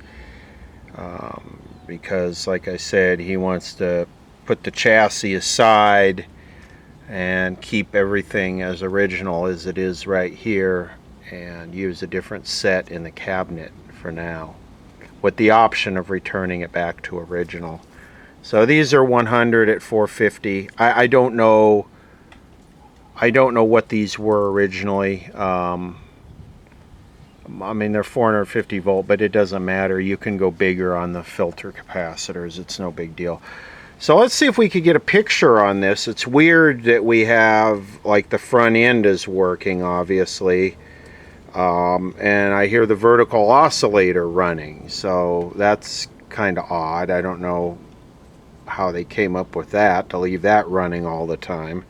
S1: because, like I said, he wants to put the chassis aside and keep everything as original as it is right here and use a different set in the cabinet for now, with the option of returning it back to original. So these are 100 at 450. I don't know what these were originally. I mean, they're 450 volt, but it doesn't matter. You can go bigger on the filter capacitors. It's no big deal. So let's see if we could get a picture on this. It's weird that we have, like, the front end is working, obviously. And I hear the vertical oscillator running. So that's kind of odd. I don't know how they came up with that, to leave that running all the time.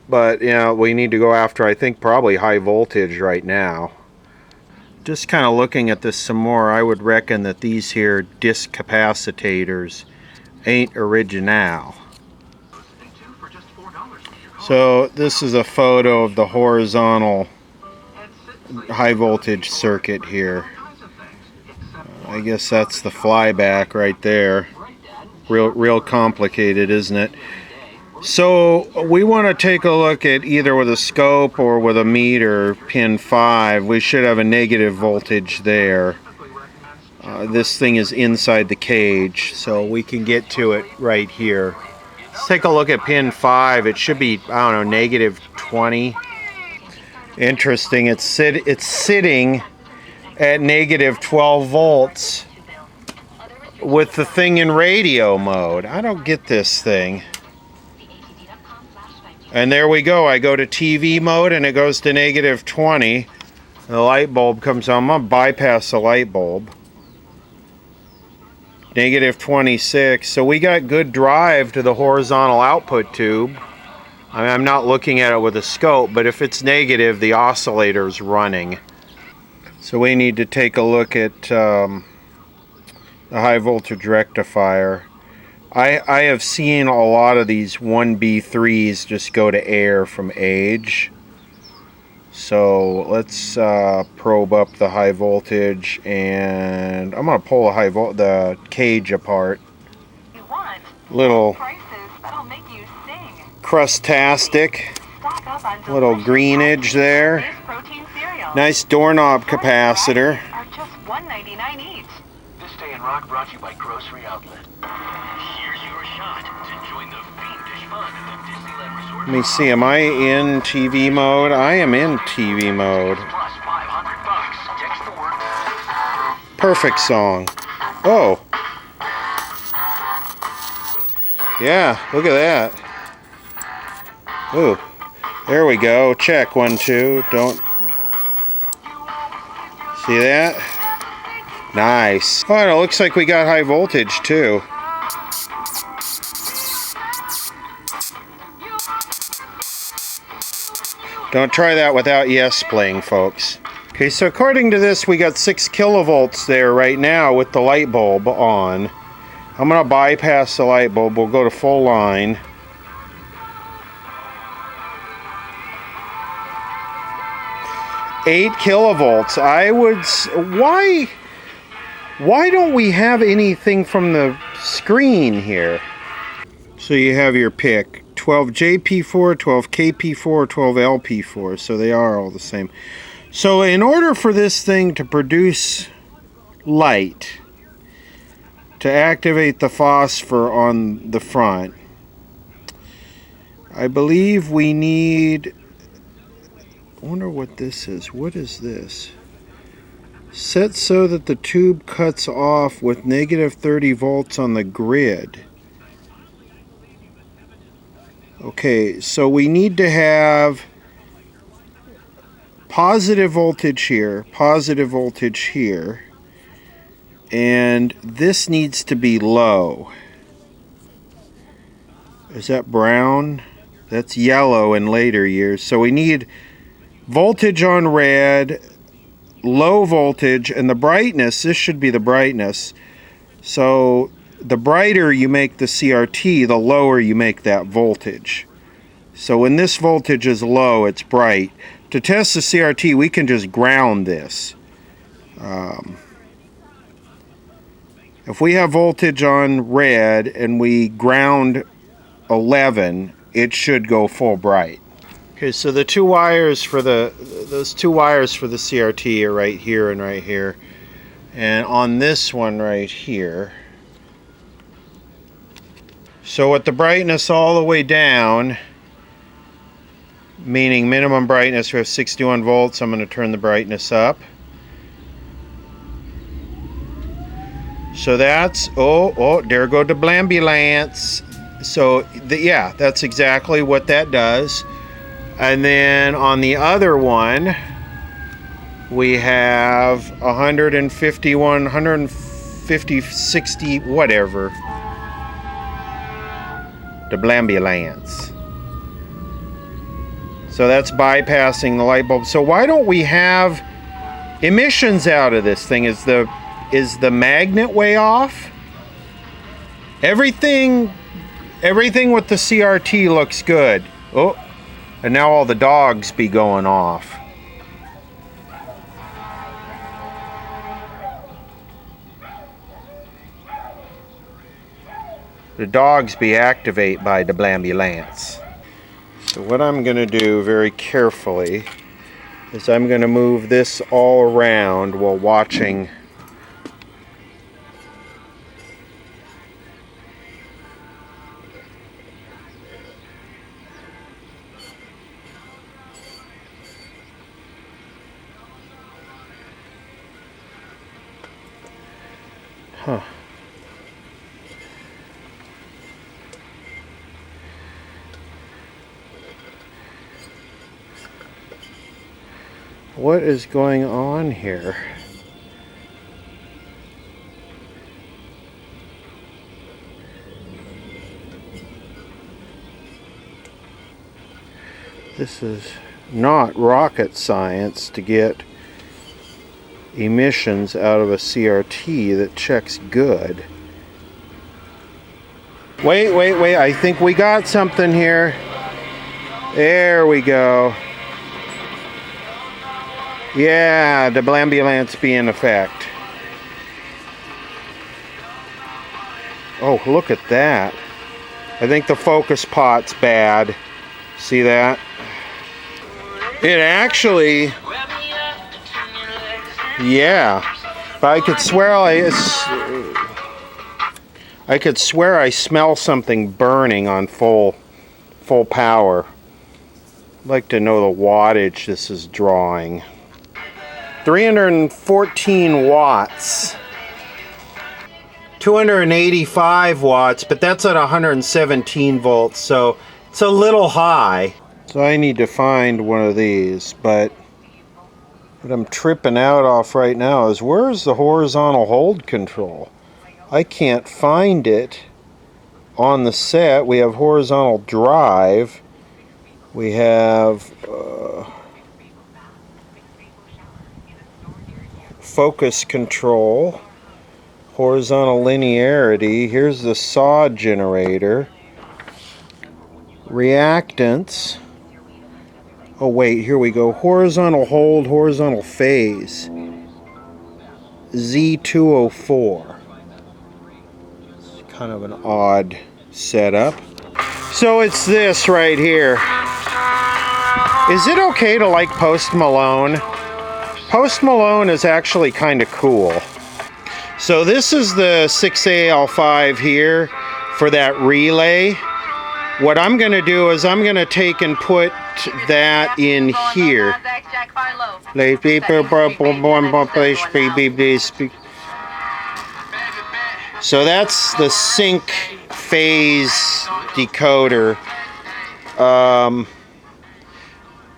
S1: But, you know, we need to go after, I think, probably high voltage right now. Just kind of looking at this some more, I would reckon that these here disc capacitors ain't original. So this is a photo of the horizontal high voltage circuit here. I guess that's the flyback right there. Real complicated, isn't it? So we want to take a look at either with a scope or with a meter, pin 5. We should have a negative voltage there. This thing is inside the cage, so we can get to it right here. Let's take a look at pin 5. It should be, I don't know, negative 20. Interesting. It's sitting at negative 12 volts with the thing in radio mode. I don't get this thing. And there we go. I go to TV mode and it goes to negative 20. The light bulb comes on. I'm going to bypass the light bulb. Negative 26. So we got good drive to the horizontal output tube. I mean, I'm not looking at it with a scope, but if it's negative, the oscillator's running. So we need to take a look at the high voltage rectifier. I have seen a lot of these 1B3s just go to air from age. So let's probe up the high voltage, and I'm going to pull the cage apart. Little crustastic, little greenage there. Nice doorknob capacitor.
S2: This day in rock brought to you by Grocery Outlet. Here's your shot to join the fiendish fun of the Disneyland Resort.
S1: Let me see, am I in TV mode? I am in TV mode.
S2: Plus $500. Text the word.
S1: Perfect song. Oh. Yeah, look at that. Ooh. There we go. Check. 1, 2. Don't. See that? Nice. Oh, and it looks like we got high voltage too. Don't try that without yes playing, folks. Okay, so according to this, we got 6 kilovolts there right now with the light bulb on. I'm going to bypass the light bulb. We'll go to full line. Eight kilovolts. Why don't we have anything from the screen here? So you have your pick. 12 JP4, 12 KP4, 12 LP4. So they are all the same. So in order for this thing to produce light, to activate the phosphor on the front, I believe we need... I wonder what this is. What is this? Set so that the tube cuts off with negative 30 volts on the grid. Okay, so we need to have positive voltage here, and this needs to be low. Is that brown? That's yellow in later years. So we need voltage on red, low voltage, and the brightness, this should be the brightness. So the brighter you make the CRT, the lower you make that voltage. So when this voltage is low, it's bright. To test the CRT, we can just ground this. If we have voltage on red and we ground 11, it should go full bright. Okay, so the two wires for those two wires for the CRT are right here and right here. And on this one right here. So with the brightness all the way down, meaning minimum brightness, we have 61 volts. I'm going to turn the brightness up. So that's, there go the blambulance. So yeah, that's exactly what that does. And then on the other one, we have 151, 150, 60, whatever. The blambulance. So that's bypassing the light bulb. So why don't we have emissions out of this thing? Is the magnet way off? Everything with the CRT looks good. Oh, and now all the dogs be going off. The dogs be activate by the blambulance. So what I'm going to do very carefully is I'm going to move this all around while watching. Huh. What is going on here? This is not rocket science to get emissions out of a CRT that checks good. Wait, I think we got something here. There we go. Yeah, the blambulance be in effect. Oh, look at that. I think the focus pot's bad. See that? It actually, yeah. But I could swear I smell something burning on full power. I'd like to know the wattage this is drawing. 314 watts. 285 watts, but that's at 117 volts, so it's a little high. So I need to find one of these, but what I'm tripping out off right now is where's the horizontal hold control? I can't find it on the set. We have horizontal drive. We have focus control, horizontal linearity. Here's the saw generator. Reactance. Oh wait, here we go. Horizontal hold, horizontal phase. Z204. It's kind of an odd setup. So it's this right here. Is it okay to like Post Malone? Post Malone is actually kind of cool. So this is the 6AL5 here for that relay. What I'm going to do is I'm going to take and put that in here. So that's the sync phase decoder.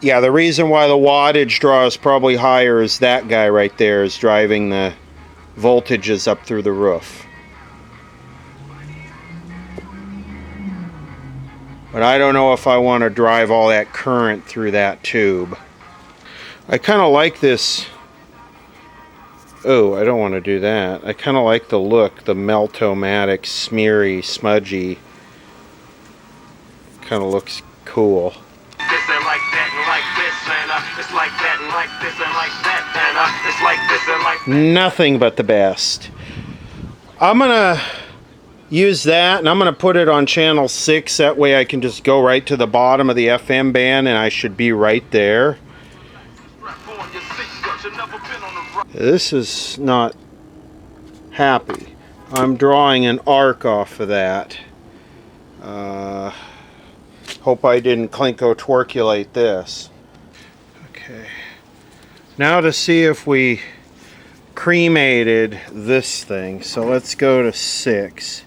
S1: Yeah, the reason why the wattage draw is probably higher is that guy right there is driving the voltages up through the roof. But I don't know if I want to drive all that current through that tube. I kind of like this. Oh, I don't want to do that. I kind of like the look, the Meltomatic, smeary, smudgy. Kind of looks cool.
S2: This and like that and like this and it's like that and like this and like that and it's like this and like that.
S1: Nothing but the best. I'm gonna use that and I'm gonna put it on channel 6. That way I can just go right to the bottom of the FM band and I should be right there. This is not happy. I'm drawing an arc off of that. Hope I didn't clinko-twerkulate this. Okay. Now to see if we cremated this thing. So let's go to 6.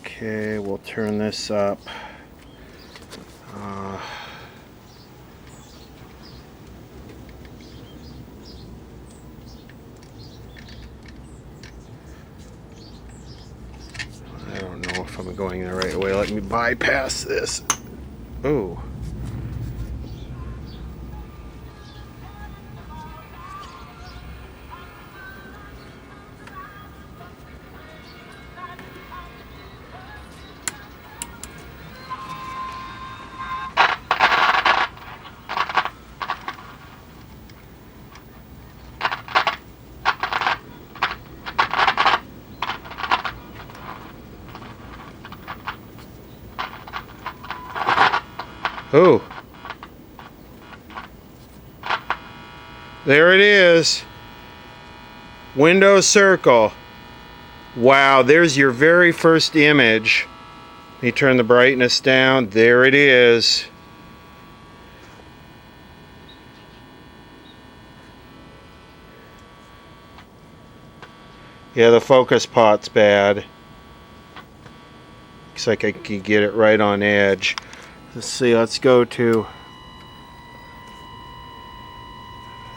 S1: Okay, we'll turn this up. I don't know if I'm going the right way. Let me bypass this. Oh. Oh, there it is. Window circle. Wow, there's your very first image. Let me turn the brightness down. There it is. Yeah, the focus pot's bad. Looks like I could get it right on edge. Let's see, let's go to,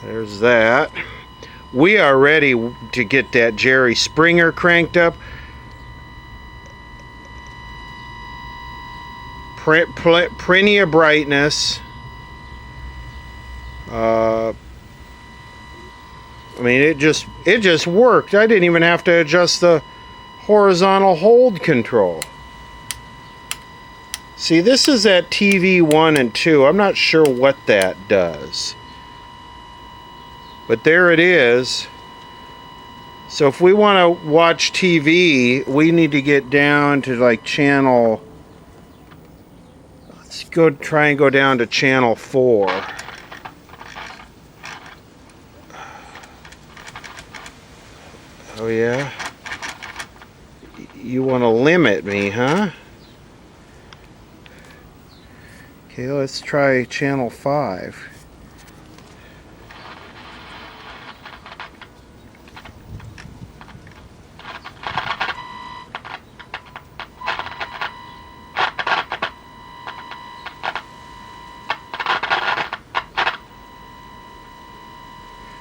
S1: there's that. We are ready to get that Jerry Springer cranked up. Plenty of brightness. I mean, it just worked. I didn't even have to adjust the horizontal hold control. See, this is at TV 1 and 2. I'm not sure what that does. But there it is. So if we want to watch TV, we need to get down to like channel... Let's go try and go down to channel 4. Oh yeah? You want to limit me, huh? Okay, let's try channel 5.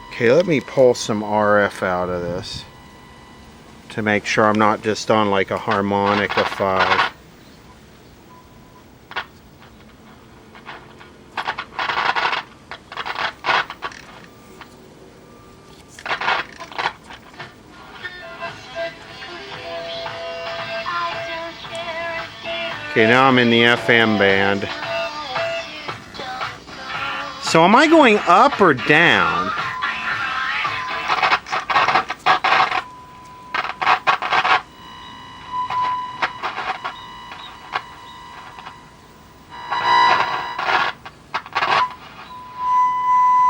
S1: Okay, let me pull some RF out of this to make sure I'm not just on like a harmonica 5. Okay, now I'm in the FM band. So am I going up or down?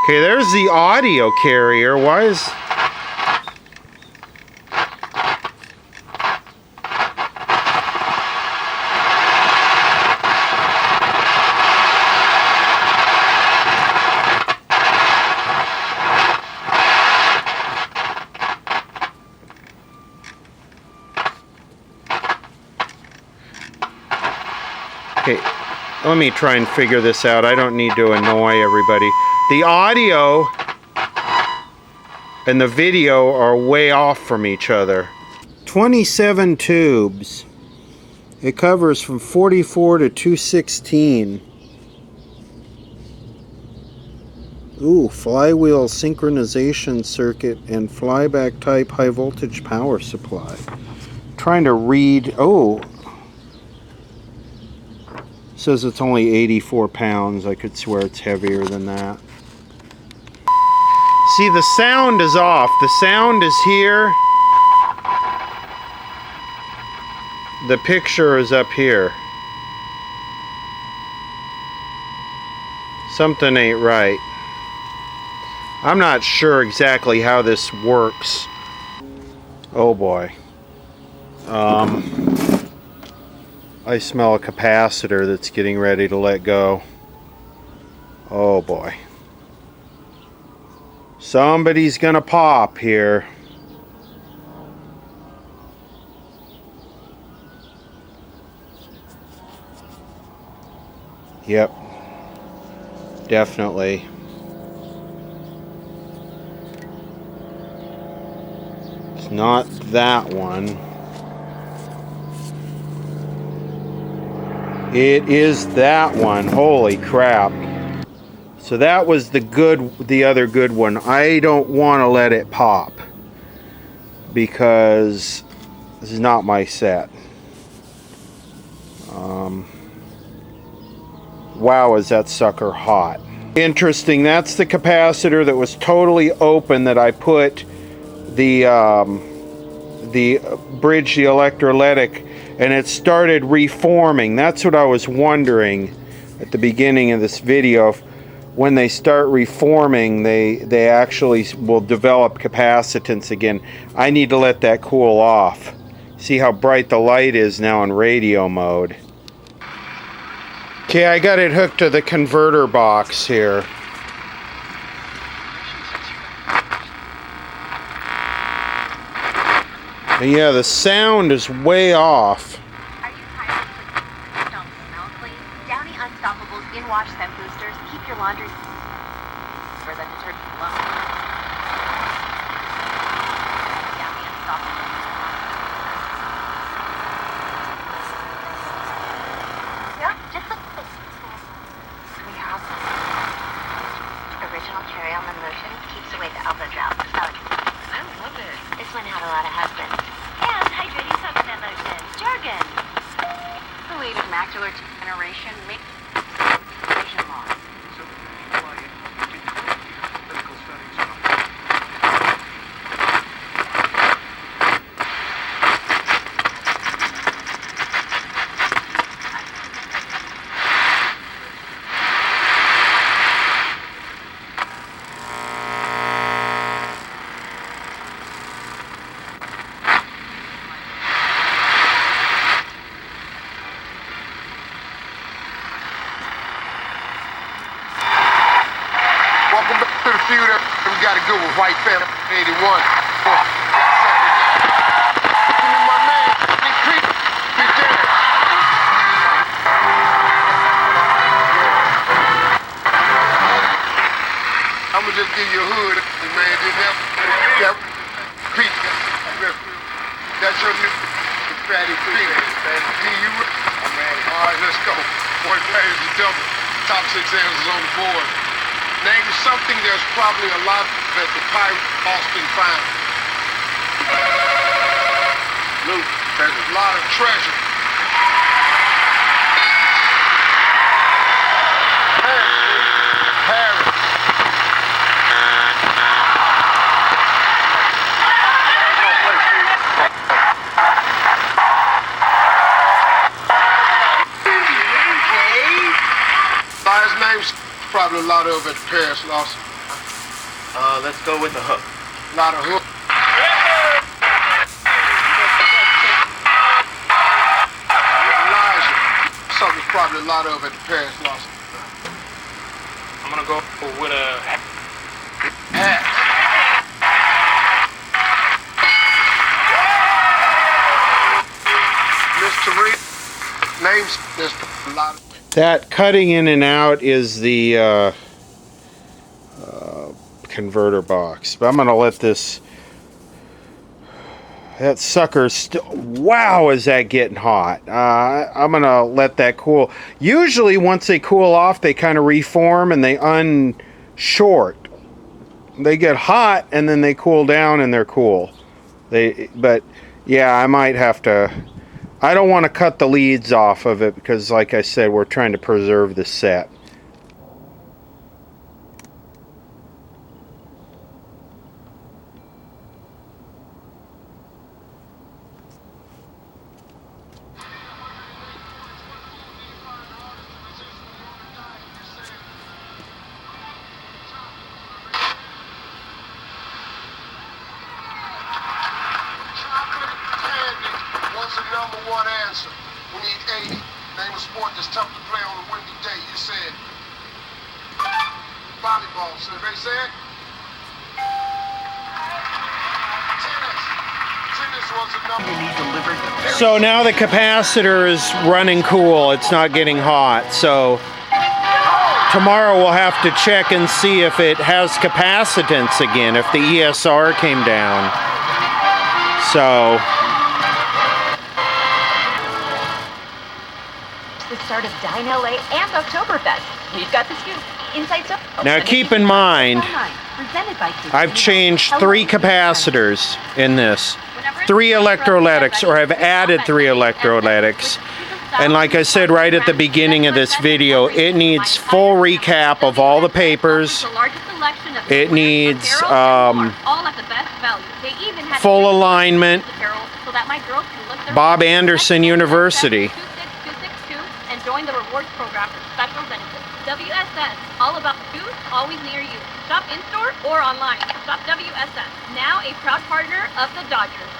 S1: Okay, there's the audio carrier. Why is... Okay, let me try and figure this out. I don't need to annoy everybody. The audio and the video are way off from each other. 27 tubes. It covers from 44 to 216. Ooh, flywheel synchronization circuit and flyback type high voltage power supply. Trying to read, says it's only 84 pounds. I could swear it's heavier than that. See, the sound is off. The sound is here. The picture is up here. Something ain't right. I'm not sure exactly how this works. Oh boy. I smell a capacitor that's getting ready to let go. Oh boy. Somebody's gonna pop here. Yep. Definitely. It's not that one. It is that one. Holy crap. So that was the other good one. I don't want to let it pop because this is not my set. Wow, is that sucker hot. Interesting, that's the capacitor that was totally open that I put the bridge, the electrolytic, and it started reforming. That's what I was wondering at the beginning of this video. When they start reforming, they actually will develop capacitance again. I need to let that cool off. See how bright the light is now in radio mode. Okay, I got it hooked to the converter box here. And yeah, the sound is way off.
S3: Are you tired of don't smell clean? Downy Unstoppables in-wash scent boosters keep your laundry for the detergent alone. Downy Unstoppables. Yeah, just look. We have original cherry almond lotion keeps away the elbow drought. I love it. This one had a lot of husbands. And hydrating supplement lotion. Jargon. The latest macular degeneration makes law.
S5: Welcome back to the feud. We got to go with White Family 81. Give me my man, Big Pete. Big Daddy. I'ma just give you a hood, man. Just that Pete. That's your new fatty Pete. All right, let's go. Boy, plays the double. Top 6 answers on the board. Name something there's probably a lot that the pirate Austin found. Loot. There's a lot of treasure. Paris. Last name's probably a lot of it Paris lost.
S6: Let's go with the hook.
S5: A lot of hook. Elijah. Something's probably a lot of it Paris lost.
S6: I'm gonna go with a
S5: Hat. Miss Tariq. Names, there's a lot of...
S1: That cutting in and out is the converter box. But I'm going to let this... That sucker's still... Wow, is that getting hot. I'm going to let that cool. Usually, once they cool off, they kind of reform and they unshort. They get hot and then they cool down and they're cool. But, yeah, I might have to... I don't want to cut the leads off of it because, like I said, we're trying to preserve the set.
S5: What's the number one answer? We need 80. Name a sport that's tough to play on a windy day. You said volleyball. So they said tennis. Tennis was the number.
S1: So now the capacitor is running cool. It's not getting hot. So tomorrow we'll have to check and see if it has capacitance again, if the ESR came down. So...
S7: the start of Dine LA and Oktoberfest. We've got the scoop. Inside so.
S1: Now keep in mind, I've changed 3 capacitors in this. 3 electrolytics, or I've added 3 electrolytics. And like I said right at the beginning of this video, it needs full recap of all the papers. It needs full alignment. Bob Anderson University.
S7: Join the rewards program for special benefits. WSS, all about food, always near you. Shop in-store or online. Shop WSS, now a proud partner of the Dodgers.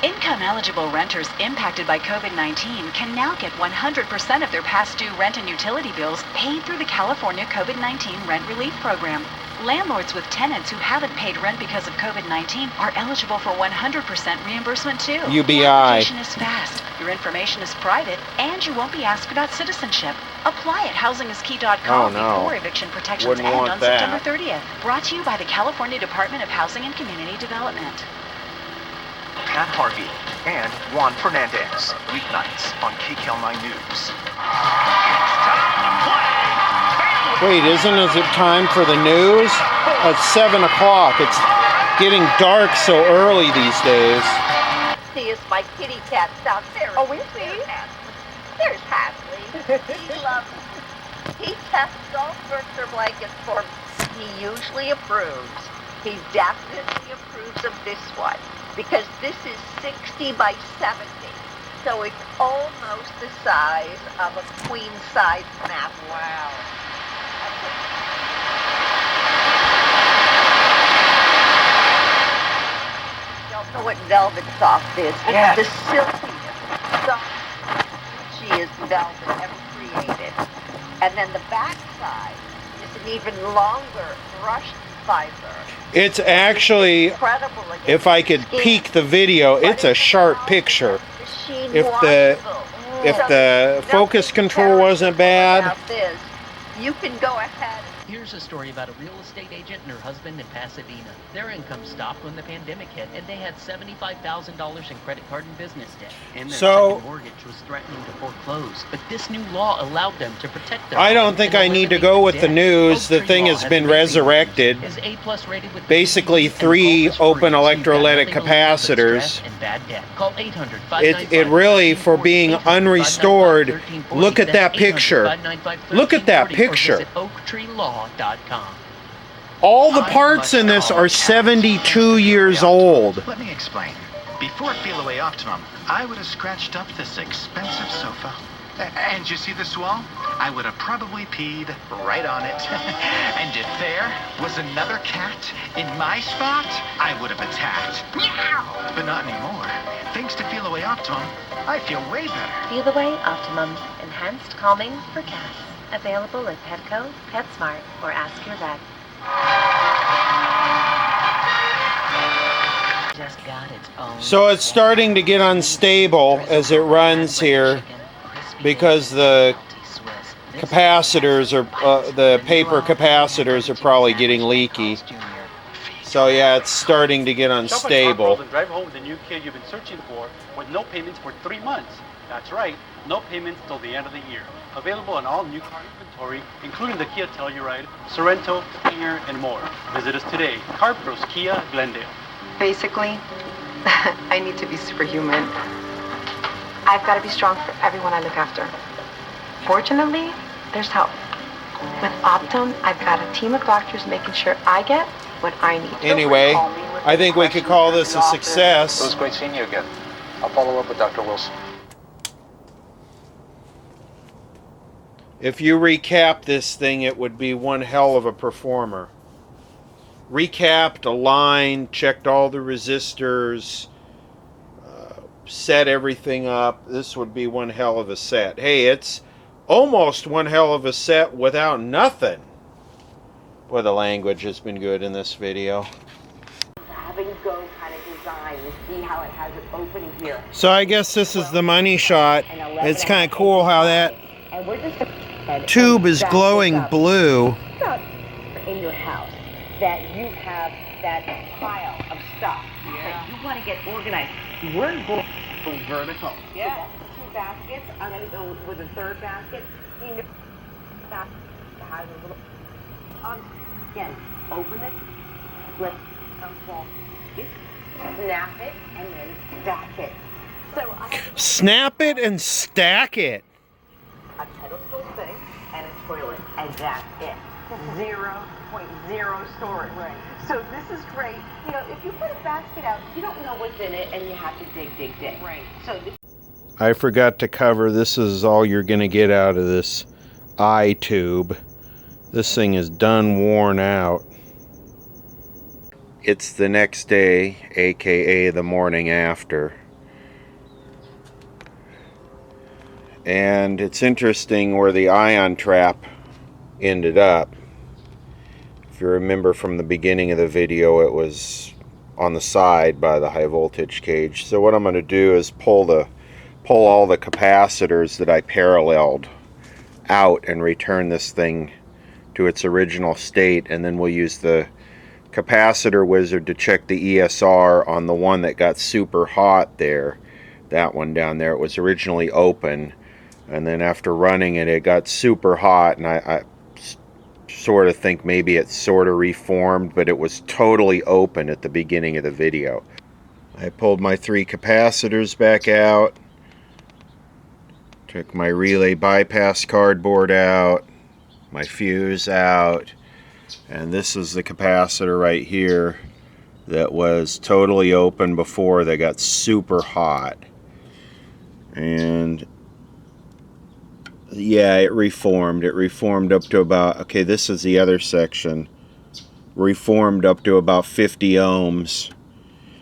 S4: Income-eligible renters impacted by COVID-19 can now get 100% of their past due rent and utility bills paid through the California COVID-19 Rent Relief Program. Landlords with tenants who haven't paid rent because of COVID-19 are eligible for 100% reimbursement too.
S1: UBI.
S4: The application is fast, your information is private, and you won't be asked about citizenship. Apply at housingiskey.com before eviction protections end on September 30th. Brought to you by the California Department of Housing and Community Development.
S8: Pat Harvey and Juan Fernandez, weeknights on KCAL9 News. It's time to play!
S1: Wait, isn't it time for the news? It's 7 o'clock. It's getting dark so early these days.
S9: See is my kitty cat down there. Oh, is he? There's Hasley. He loves it. He tests all sorts of blankets for me. He usually approves. He definitely approves of this one because this is 60 by 70. So it's almost the size of a queen-size mat. Wow. Don't know what velvet soft is. It's the silkiest, softest, cheesiest velvet ever created. And then the back side is an even longer brushed fiber.
S1: It's actually,
S9: Incredible.
S1: if I could peek the video, it's a sharp picture. If the focus control wasn't bad.
S9: You can go ahead.
S10: Here's a story about a real estate agent and her husband in Pasadena. Their income stopped when the pandemic hit, and they had $75,000 in credit card and business debt. And their second mortgage was threatening to foreclose. But this new law allowed them to protect their
S1: I don't think I need to go with the news. The thing has been resurrected. Basically 3 open electrolytic capacitors. It really, for being unrestored, look at that picture. Look at that picture. All the parts in this are 72 years old.
S8: Let me explain. Before Feel Away Optimum, I would have scratched up this expensive sofa. And you see this wall? I would have probably peed right on it. And if there was another cat in my spot, I would have attacked. Meow! But not anymore. Thanks to Feel Away Optimum, I feel way better.
S3: Feel Away Optimum, enhanced calming for cats. Available at Petco, PetSmart, or Ask Your Vet.
S10: Just got its own
S1: So it's starting to get unstable as it runs here. because the capacitors are the paper capacitors are probably getting leaky. So yeah, it's starting to get unstable.
S11: And drive home with the new kid you've been searching for with no payments for 3 months. That's right, no payments till the end of the year. Available on all new car inventory, including the Kia Telluride, Sorento, Stinger, and more. Visit us today. Car Pros Kia, Glendale.
S12: Basically, I need to be superhuman. I've got to be strong for everyone I look after. Fortunately, there's help. With Optum, I've got a team of doctors making sure I get what I need.
S1: Anyway, I think we could call this a success.
S13: It was great seeing you again. I'll follow up with Dr. Wilson.
S1: If you recap this thing, it would be one hell of a performer. Recapped, aligned, checked all the resistors, set everything up. This would be one hell of a set. Hey, it's almost one hell of a set without nothing. Boy, the language has been good in this video.
S9: Having go kind of design. You see how it has an opening here.
S1: So I guess this is the money shot. It's kind of cool how that tube is glowing blue.
S9: In your house that you have that pile of stuff. Yeah. You want to get organized. We're going vertical. Yeah. So that's 2 baskets. I'm going to go with a 3rd basket. You know, that has a little. Again, open it, flip, snap it, and then stack it. So
S1: snap it and stack it.
S9: A pedestal thing and a toilet, and that's it. 0.0 storage. Right. So this is great. You know, if you put a basket out, you don't know what's in it, and you have to dig. Right. So this.
S1: I forgot to cover. This is all you're going to get out of this eye tube. This thing is done worn out. It's the next day, aka the morning after. And it's interesting where the ion trap ended up. If you remember from the beginning of the video, it was on the side by the high voltage cage. So what I'm going to do is pull all the capacitors that I paralleled out and return this thing to its original state, and then we'll use the capacitor wizard to check the ESR on the one that got super hot there. That one down there, it was originally open, and then after running it, it got super hot, and I sort of think maybe it sort of reformed, but it was totally open at the beginning of the video. I pulled my 3 capacitors back out, took my relay bypass cardboard out, my fuse out, and this is the capacitor right here that was totally open before, that got super hot. And yeah, it reformed up to about, okay, this is the other section, reformed up to about 50 ohms.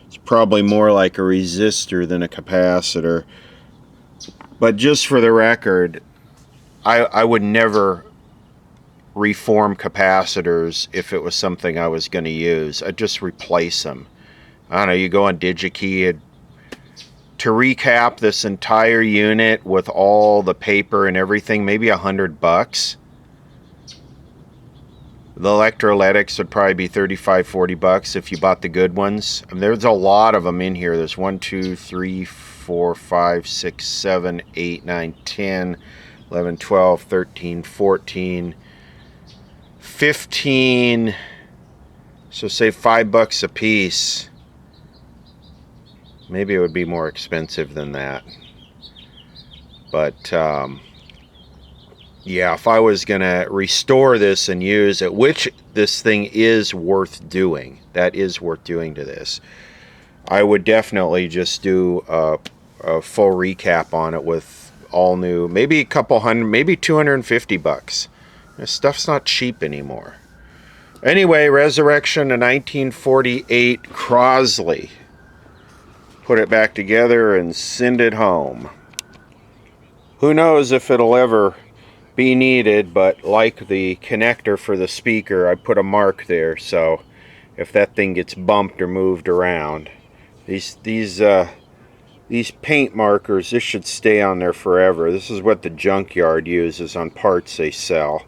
S1: It's probably more like a resistor than a capacitor, but just for the record, I would never reform capacitors if it was something I was going to use. I'd just replace them. I don't know, you go on DigiKey, to recap this entire unit with all the paper and everything, maybe $100. The electrolytics would probably be $35-40 if you bought the good ones. I mean, there's a lot of them in here. There's 1, 2, 3, 4, 5, 6, 7, 8, 9, 10, 11, 12, 13, 14, 15, so say $5 a piece. Maybe it would be more expensive than that, but yeah, if I was gonna restore this and use it, which this thing is worth doing, that is worth doing to this, I would definitely just do a full recap on it with all new, maybe a couple hundred, maybe $250. This stuff's not cheap anymore. Anyway, Resurrection, a 1948 Crosley. Put it back together and send it home. Who knows if it'll ever be needed, but like the connector for the speaker, I put a mark there, so if that thing gets bumped or moved around. These These paint markers, this should stay on there forever. This is what the junkyard uses on parts they sell.